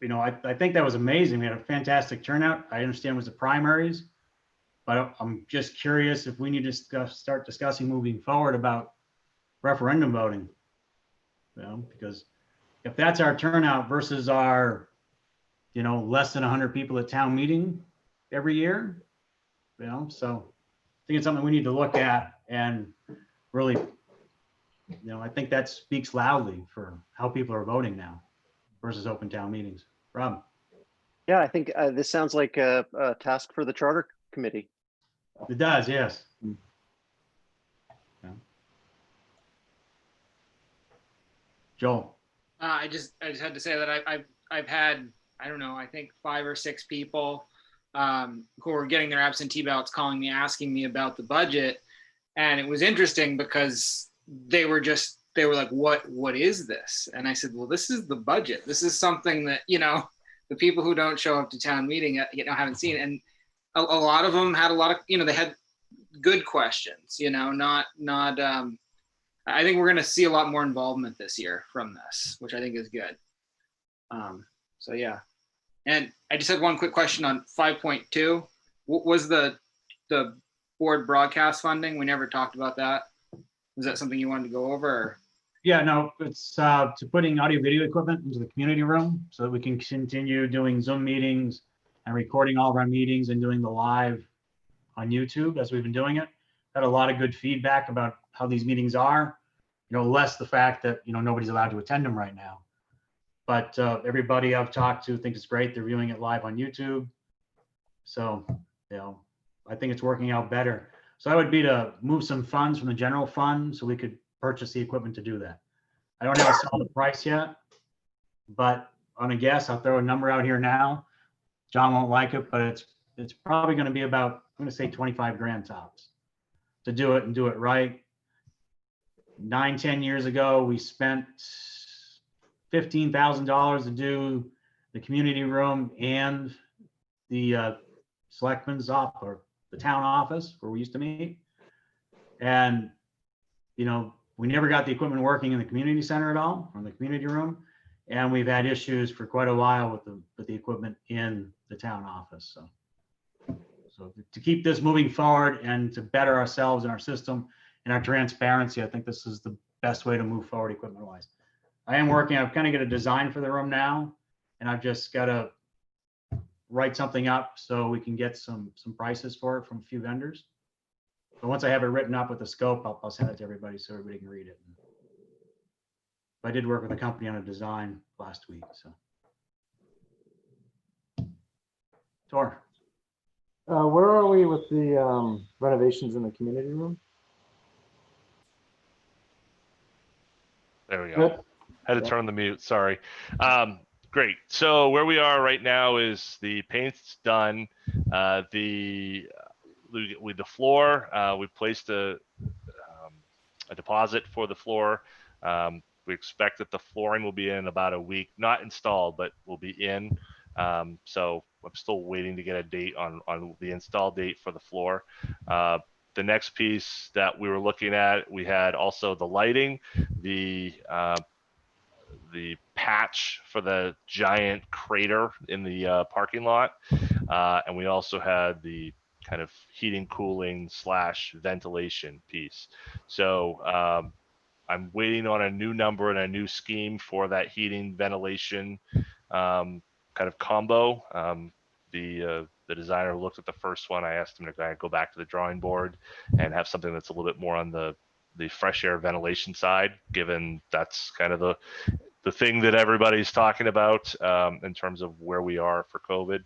I think that was amazing. We had a fantastic turnout. I understand it was the primaries, but I'm just curious if we need to start discussing moving forward about referendum voting. Because if that's our turnout versus our, less than 100 people at town meeting every year, so I think it's something we need to look at and really, I think that speaks loudly for how people are voting now versus open town meetings. Rob? Yeah, I think this sounds like a task for the Charter committee. It does, yes. Yeah. Joel, I just had to say that I've had, I don't know, I think 5 or 6 people who were getting their absentee ballots calling me, asking me about the budget. And it was interesting because they were like, what is this? And I said, well, this is the budget. This is something that, the people who don't show up to town meeting, haven't seen. And a lot of them had a lot of, they had good questions, not I think we're going to see a lot more involvement this year from this, which I think is good. So yeah. And I just had one quick question on 5.2. What was the board broadcast funding? We never talked about that. Was that something you wanted to go over? Or? yeah, no, it's to putting audio video equipment into the community room so that we can continue doing Zoom meetings and recording all of our meetings and doing the live on YouTube as we've been doing it. Had a lot of good feedback about how these meetings are, less the fact that, nobody's allowed to attend them right now. But everybody I've talked to thinks it's great. They're viewing it live on YouTube. So, I think it's working out better. So that would be to move some funds from the general fund so we could purchase the equipment to do that. I don't have a solid price yet, but on a guess, I'll throw a number out here now. John won't like it, but it's probably going to be about, I'm going to say 25 grand tops to do it and do it right. 9-10 years ago, we spent $15,000 to do the community room and the selectmen's office, or the town office where we used to meet. And, we never got the equipment working in the community center at all, or in the community room. And we've had issues for quite a while with the equipment in the town office. So to keep this moving forward and to better ourselves and our system and our transparency, I think this is the best way to move forward equipment wise. I've kind of got a design for the room now, and I've just got to write something up so we can get some prices for it from a few vendors. But once I have it written up with the scope, I'll send it to everybody so everybody can read it. I did work with a company on a design last week, so. Tor. Where are we with the renovations in the community room? There we go. Good. Had to turn on the mute, sorry. Great. So where we are right now is the paint's done. With the floor, we placed a deposit for the floor. We expect that the flooring will be in about a week, not installed, but will be in. So I'm still waiting to get a date on the install date for the floor. The next piece that we were looking at, we had also the lighting, the patch for the giant crater in the parking lot, and we also had the kind of heating, cooling / ventilation piece. So I'm waiting on a new number and a new scheme for that heating, ventilation kind of combo. The designer looked at the first one. I asked him to kind of go back to the drawing board and have something that's a little bit more on the fresh air ventilation side, given that's kind of the thing that everybody's talking about in terms of where we are for COVID.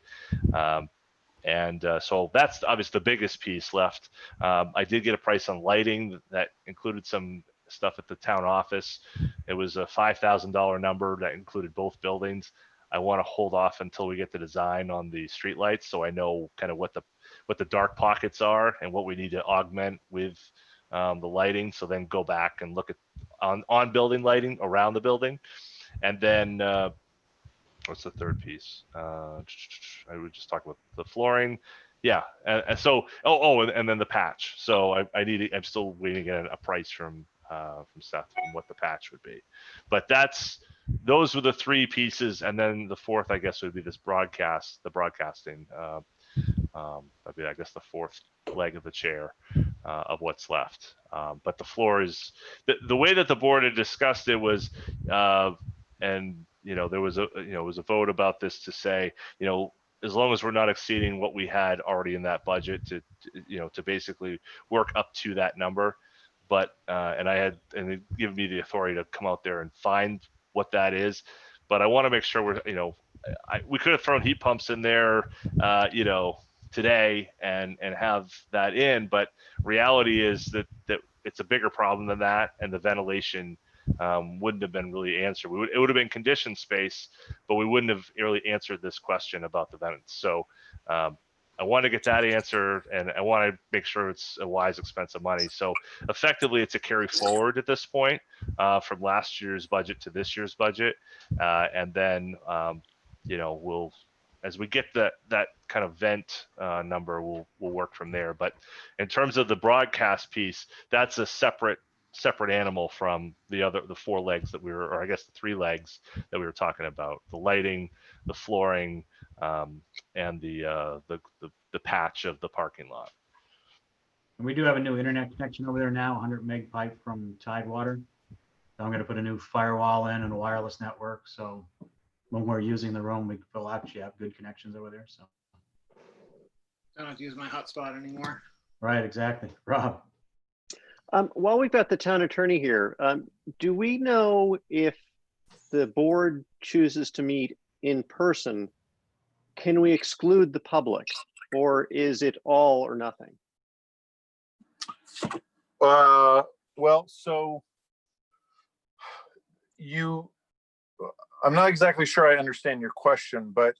So that's obviously the biggest piece left. I did get a price on lighting that included some stuff at the town office. It was a $5,000 number that included both buildings. I want to hold off until we get the design on the street lights, so I know kind of what the dark pockets are and what we need to augment with the lighting. So then go back and look at on building lighting around the building, and then what's the third piece? I would just talk about the flooring. Yeah, and so and then the patch. So I'm still waiting to get a price from Seth on what the patch would be. But those were the 3 pieces, and then the fourth, I guess, would be the broadcasting. That'd be, I guess, the 4th leg of the chair of what's left. But the floor is the way that the board had discussed it was, and there was a vote about this to say, as long as we're not exceeding what we had already in that budget to basically work up to that number. But and they give me the authority to come out there and find what that is. But I want to make sure we could have thrown heat pumps in there, today and have that in. But reality is that it's a bigger problem than that, and the ventilation wouldn't have been really answered. It would have been conditioned space, but we wouldn't have really answered this question about the vents. So I want to get that answer, and I want to make sure it's a wise expense of money. So effectively, it's a carry forward at this point from last year's budget to this year's budget, and then we'll, as we get that kind of vent number, we'll work from there. But in terms of the broadcast piece, that's a separate animal from the four legs that we were, or I guess the three legs that we were talking about: the lighting, the flooring, and the patch of the parking lot. And we do have a new internet connection over there now, 100 meg pipe from Tidewater. So I'm going to put a new firewall in and a wireless network. So when we're using the room, we'll actually have good connections over there. So I don't have to use my hotspot anymore. right, exactly. Rob. While we've got the town attorney here, do we know if the board chooses to meet in person, can we exclude the public, or is it all or nothing? Well, so I'm not exactly sure I understand your question, but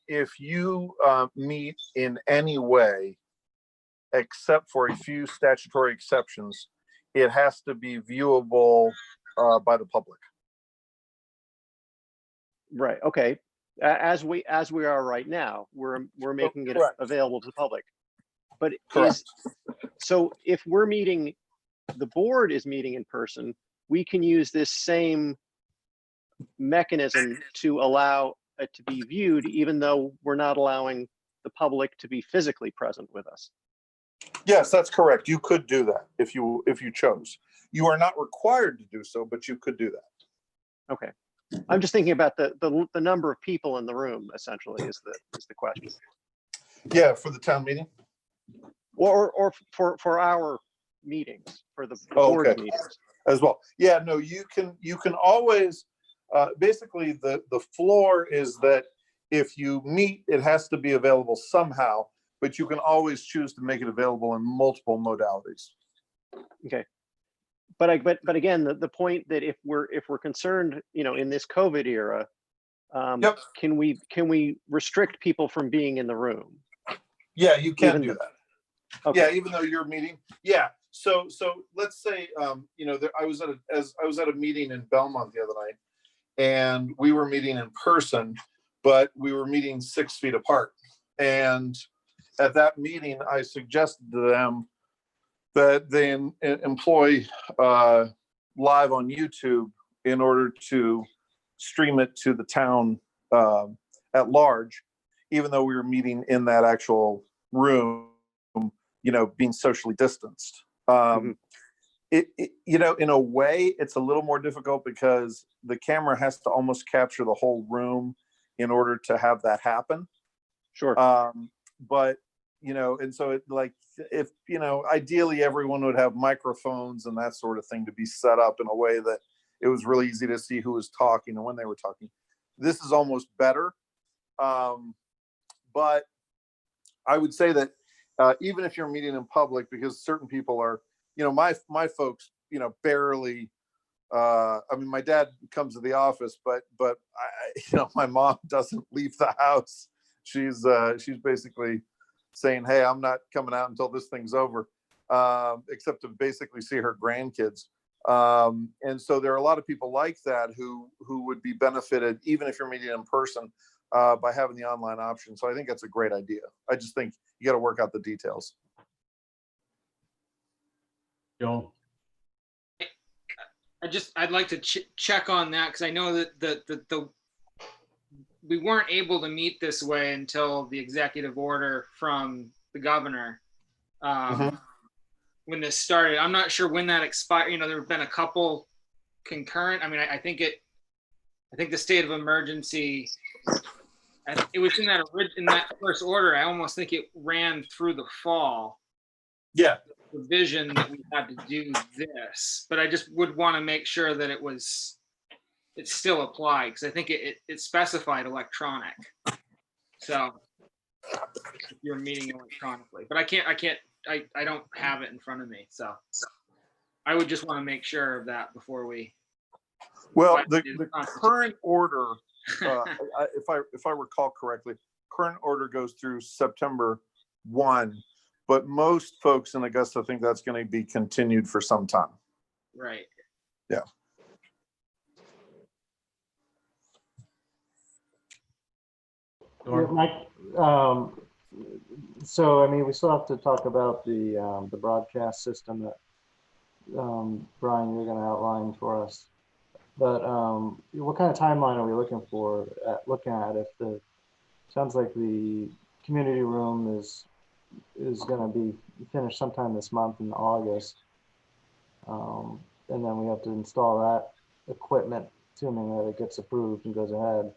if you meet in any way, except for a few statutory exceptions, it has to be viewable by the public. Right. Okay. As we are right now, we're making it correct. available to the public. But Correct. so if we're meeting, the board is meeting in person, we can use this same mechanism to allow it to be viewed, even though we're not allowing the public to be physically present with us. Yes, that's correct. You could do that if you chose. You are not required to do so, but you could do that. Okay. I'm just thinking about the number of people in the room, essentially, is the question. Yeah, for the town meeting. Or for our meetings, for the Oh, board okay. meetings. As well. Yeah, no, you can always, basically the floor is that if you meet, it has to be available somehow, but you can always choose to make it available in multiple modalities. Okay. But again, the point that if we're concerned, in this COVID era, Yep. can we restrict people from being in the room? Yeah, you can Even do that. Okay. Yeah, even though you're meeting. Yeah. So let's say I was at a meeting in Belmont the other night, and we were meeting in person, but we were meeting 6 feet apart. And at that meeting, I suggested to them that they employ live on YouTube in order to stream it to the town at large, even though we were meeting in that actual room, being socially distanced. In a way, it's a little more difficult because the camera has to almost capture the whole room in order to have that happen. Sure. But and so if ideally everyone would have microphones and that sort of thing to be set up in a way that it was really easy to see who was talking and when they were talking. This is almost better. But I would say that even if you're meeting in public, because certain people are, my folks, barely, my dad comes to the office, but my mom doesn't leave the house. She's basically saying, hey, I'm not coming out until this thing's over, except to basically see her grandkids. And so there are a lot of people like that who would be benefited, even if you're meeting in person, by having the online option. So I think that's a great idea. I just think you got to work out the details. Joel. I'd like to check on that, because I know that we weren't able to meet this way until the executive order from the governor when this started. I'm not sure when that expired. There have been a couple concurrent. I think the state of emergency, it was in that first order. I almost think it ran through the fall. Yeah. The vision that we had to do this, but I just would want to make sure that it still applied, because I think it specified electronic. So if you're meeting electronically, but I don't have it in front of me, so I would just want to make sure of that before we. Well, But the, it is the constituted. current order, if I recall correctly, current order goes through September 1, but most folks in Augusta think that's going to be continued for some time. Right. Yeah. Yeah, Mike, so, I mean, we still have to talk about the broadcast system that, Brian, you're gonna outline for us. But, what kind of timeline are we looking at if sounds like the community room is gonna be finished sometime this month in August. And then we have to install that equipment, assuming that it gets approved and goes ahead.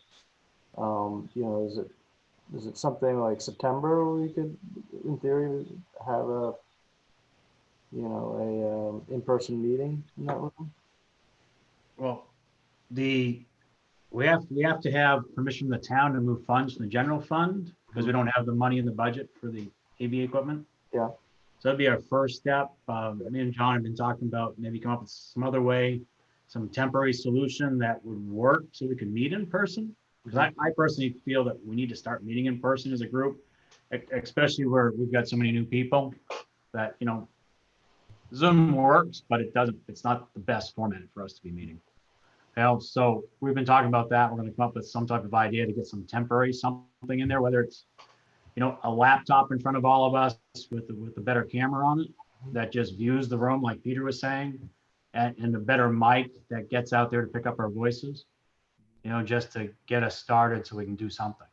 Is it something like September we could, in theory, have a in-person meeting in that room? Well, we have to have permission from the town to move funds from the general fund because we don't have the money in the budget for the AV equipment. Yeah. So that'd be our first step. Me and John have been talking about maybe come up with some other way, some temporary solution that would work so we can meet in person. Because I personally feel that we need to start meeting in person as a group, especially where we've got so many new people that, Zoom works, but it's not the best format for us to be meeting. So we've been talking about that. We're going to come up with some type of idea to get some temporary something in there, whether it's, a laptop in front of all of us with a better camera on it that just views the room, like Peter was saying, and a better mic that gets out there to pick up our voices, just to get us started so we can do something.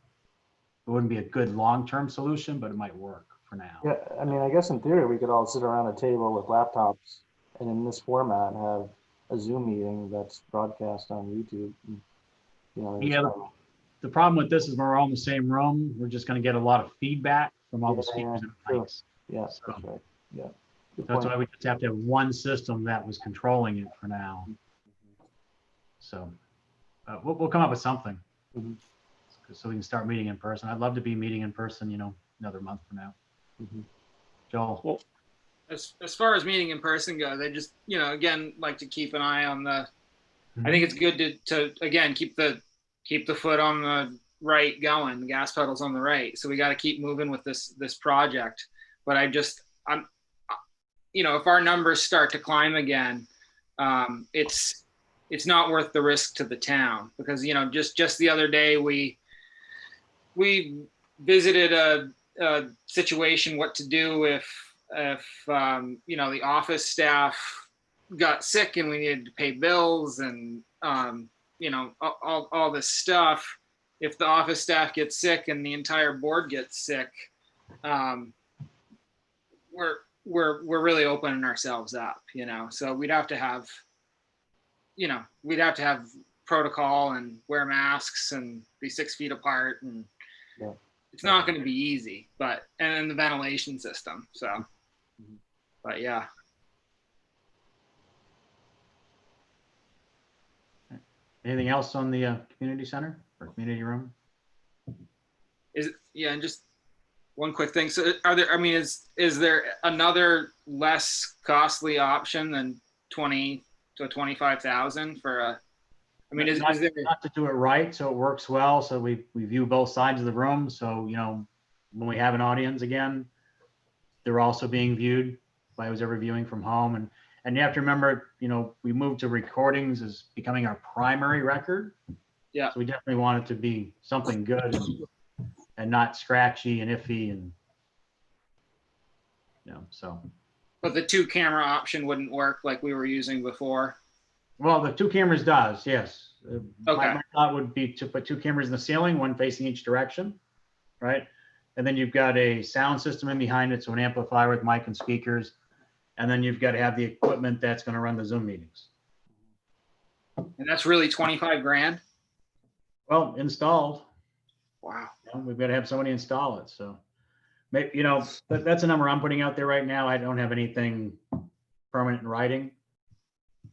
It wouldn't be a good long-term solution, but it might work for now. Yeah, I mean, I guess in theory, we could all sit around a table with laptops and in this format have a Zoom meeting that's broadcast on YouTube. And, Yeah, the problem with this is when we're all in the same room, we're just going to get a lot of feedback from all the speakers and sure. mics. Yeah, So that's right. Yeah. Good that's point. why we just have to have one system that was controlling it for now. So we'll come up with something so we can start meeting in person. I'd love to be meeting in person, another month from now. Joel. Well, as far as meeting in person goes, I just, again, like to keep an eye on the. I think it's good to again keep the foot on the right going, the gas pedals on the right. So we got to keep moving with this project. But I'm, if our numbers start to climb again, it's not worth the risk to the town because just the other day we visited a situation what to do if the office staff got sick and we needed to pay bills and all this stuff. If the office staff gets sick and the entire board gets sick, we're really opening ourselves up, so we'd have to have protocol and wear masks and be 6 feet apart, and it's not going to be easy, and then the ventilation system. So, but yeah. Anything else on the community center or community room? And just one quick thing. So is there another less costly option than 20 to 25,000 for a, is there not to do it right so it works well, so we view both sides of the room, so when we have an audience again, they're also being viewed by who's ever viewing from home. And you have to remember, we moved to recordings as becoming our primary record. Yeah. So we definitely want it to be something good and not scratchy and iffy and, so. But the 2 camera option wouldn't work like we were using before? Well, the 2 cameras does, yes. Okay. My thought would be to put 2 cameras in the ceiling, one facing each direction, right? And then you've got a sound system in behind it, so an amplifier with mic and speakers. And then you've got to have the equipment that's going to run the Zoom meetings. And that's really 25 grand? Well, installed. Wow. We've got to have somebody install it. So, maybe, that's a number I'm putting out there right now. I don't have anything permanent in writing.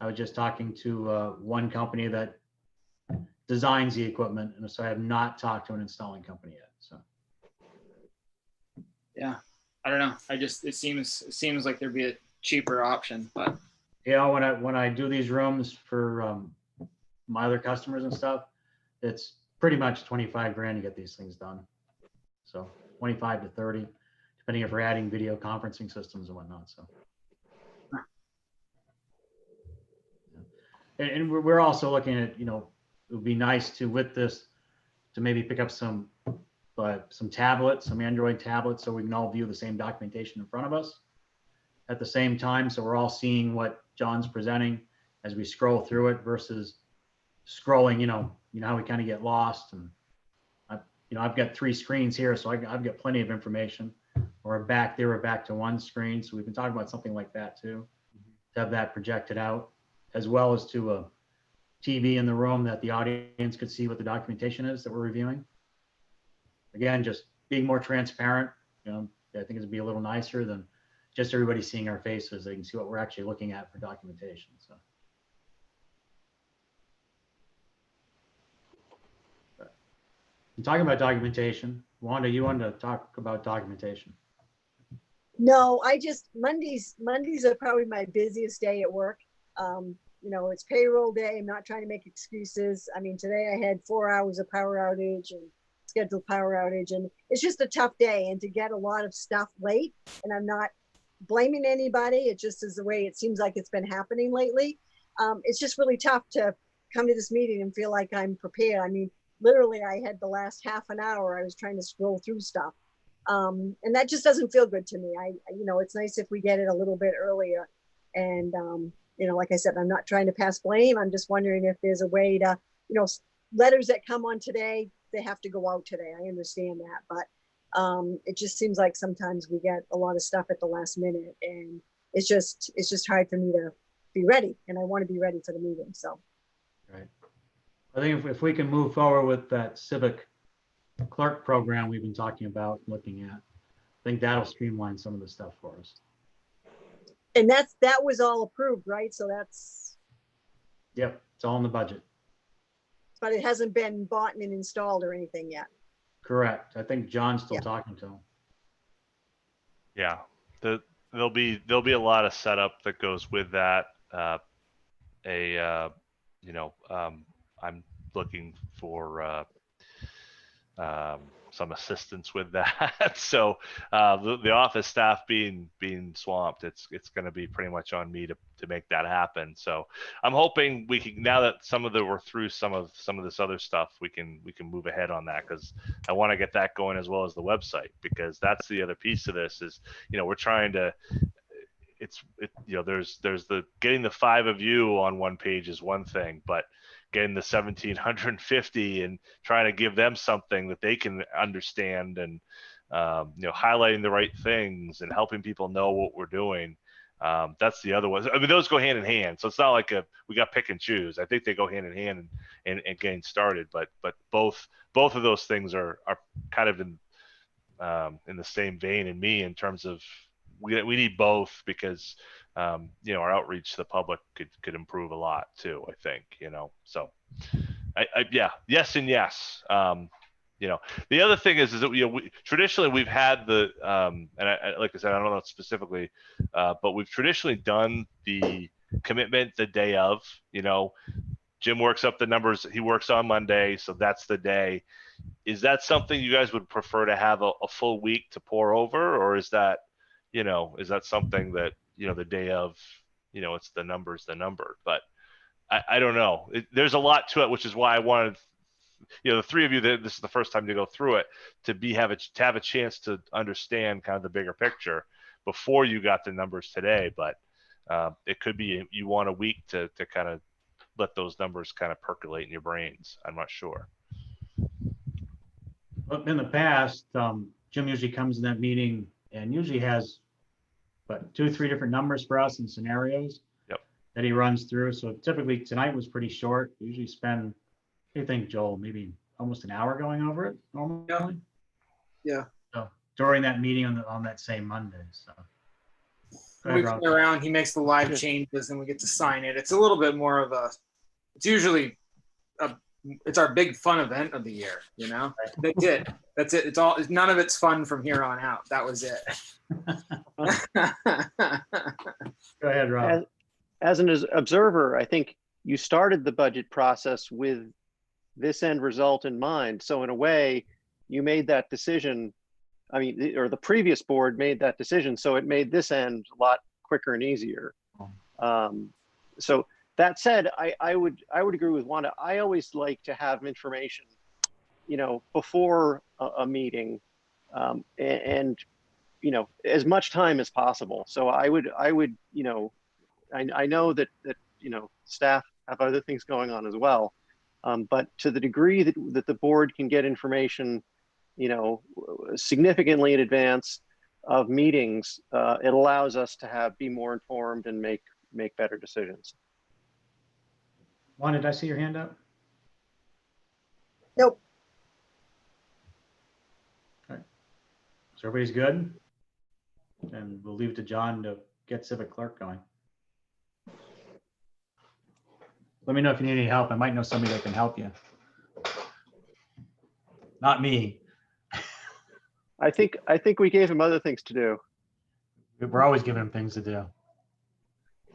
I was just talking to one company that designs the equipment, and so I have not talked to an installing company yet. So, yeah, I don't know. It seems like there'd be a cheaper option, but Yeah, when I do these rooms for my other customers and stuff, it's pretty much 25 grand to get these things done. So 25 to 30, depending if we're adding video conferencing systems and whatnot. So. And we're also looking at, it would be nice to, with this, to maybe pick up some tablets, some Android tablets, so we can all view the same documentation in front of us at the same time. So we're all seeing what John's presenting as we scroll through it versus scrolling, how we kind of get lost. And I've got 3 screens here, so I've got plenty of information. Or back there, we're back to 1 screen. So we've been talking about something like that too, to have that projected out, as well as to a TV in the room that the audience could see what the documentation is that we're reviewing. Again, just being more transparent, I think it'd be a little nicer than just everybody seeing our faces. They can see what we're actually looking at for documentation. So. And talking about documentation, Wanda, you wanted to talk about documentation. No, Mondays are probably my busiest day at work. It's payroll day. I'm not trying to make excuses. I mean, today I had 4 hours of power outage and scheduled power outage, and it's just a tough day. And to get a lot of stuff late, and I'm not blaming anybody. It just is the way it seems like it's been happening lately. It's just really tough to come to this meeting and feel like I'm prepared. I mean, literally, I had the last half an hour, I was trying to scroll through stuff. And that just doesn't feel good to me. It's nice if we get it a little bit earlier. And, like I said, I'm not trying to pass blame. I'm just wondering if there's a way to, letters that come on today, they have to go out today. I understand that, but it just seems like sometimes we get a lot of stuff at the last minute, and it's just hard for me to be ready, and I want to be ready for the meeting. So. Right. I think if we can move forward with that civic clerk program we've been talking about, looking at, I think that'll streamline some of the stuff for us. And that was all approved, right? So that's. Yep, it's all in the budget. But it hasn't been bought and installed or anything yet. Correct. I think John's still talking to him. Yeah, there'll be a lot of setup that goes with that. I'm looking for some assistance with that. So the office staff being swamped, it's going to be pretty much on me to make that happen. So I'm hoping we can, now that we're through some of this other stuff, we can move ahead on that, because I want to get that going, as well as the website, because that's the other piece of this is, we're trying to, there's the getting the 5 of you on one page is one thing, but getting the 1,750 and trying to give them something that they can understand, and highlighting the right things and helping people know what we're doing. That's the other one. I mean, those go hand in hand. So it's not like we got pick and choose. I think they go hand in hand and getting started. But both of those things are kind of in the same vein in me, in terms of we need both, because our outreach to the public could improve a lot too, I think, so yes and yes. The other thing is that traditionally we've had the like I said, I don't know specifically, but we've traditionally done the commitment the day of. Jim works up the numbers, he works on Monday, so that's the day. Is that something you guys would prefer to have a full week to pour over, or is that something that the day of, it's the number? But I don't know. There's a lot to it, which is why I wanted, the 3 of you, this is the first time to go through it, to have a chance to understand kind of the bigger picture before you got the numbers today. But it could be you want a week to kind of let those numbers kind of percolate in your brains. I'm not sure. Well, in the past, Jim usually comes in that meeting and usually has 2 or 3 different numbers for us and scenarios. Yep. That he runs through. So typically tonight was pretty short. We usually spend, what do you think, Joel, maybe almost an hour going over it normally? Yeah. So during that meeting on that same Monday. So we play around, he makes the live changes and we get to sign it. It's a little bit more of it's usually it's our big fun event of the year, you know? That's it. That's it. It's all, none of it's fun from here on out. That was it. Go ahead, Rob. As an observer, I think you started the budget process with this end result in mind. So in a way, you made that decision. I mean, or the previous board made that decision, so it made this end a lot quicker and easier. So that said, I would agree with Wanda. I always like to have information, you know, before a meeting, and you know, as much time as possible. So I would, you know, I know that you know, staff have other things going on as well, but to the degree that the board can get information, you know, significantly in advance of meetings, it allows us to be more informed and make better decisions. Juan, did I see your hand up? Nope. Okay. So everybody's good? And we'll leave it to John to get Civic Clerk going. Let me know if you need any help. I might know somebody that can help you. Not me. I think we gave him other things to do. We're always giving him things to do.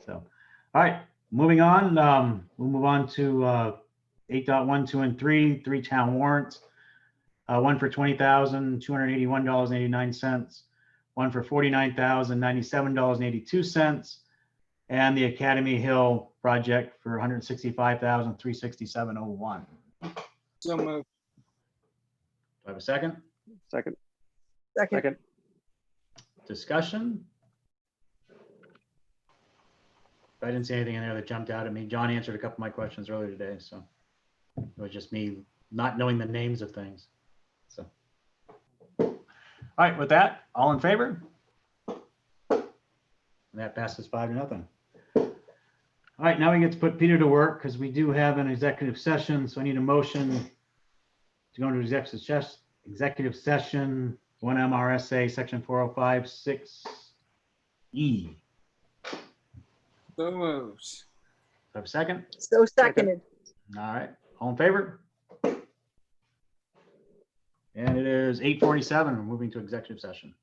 So, all right, moving on. We'll move on to 8.1, 2, and 3 town warrants. One for $20,281.89. One for $49,097.82. And the Academy Hill project for $165,367.01. So moved. Do I have a second? Second. Discussion? I didn't see anything in there that jumped out at me. John answered a couple of my questions earlier today, so it was just me not knowing the names of things. So, all right, with that, all in favor? And that passes 5-0. All right, now we get to put Peter to work because we do have an executive session. So I need a motion to go into executive session, 1 MRSA section 405(6)E. So moved. Do I have a second? So seconded. All right, all in favor? And it is 8:47. We're moving to executive session.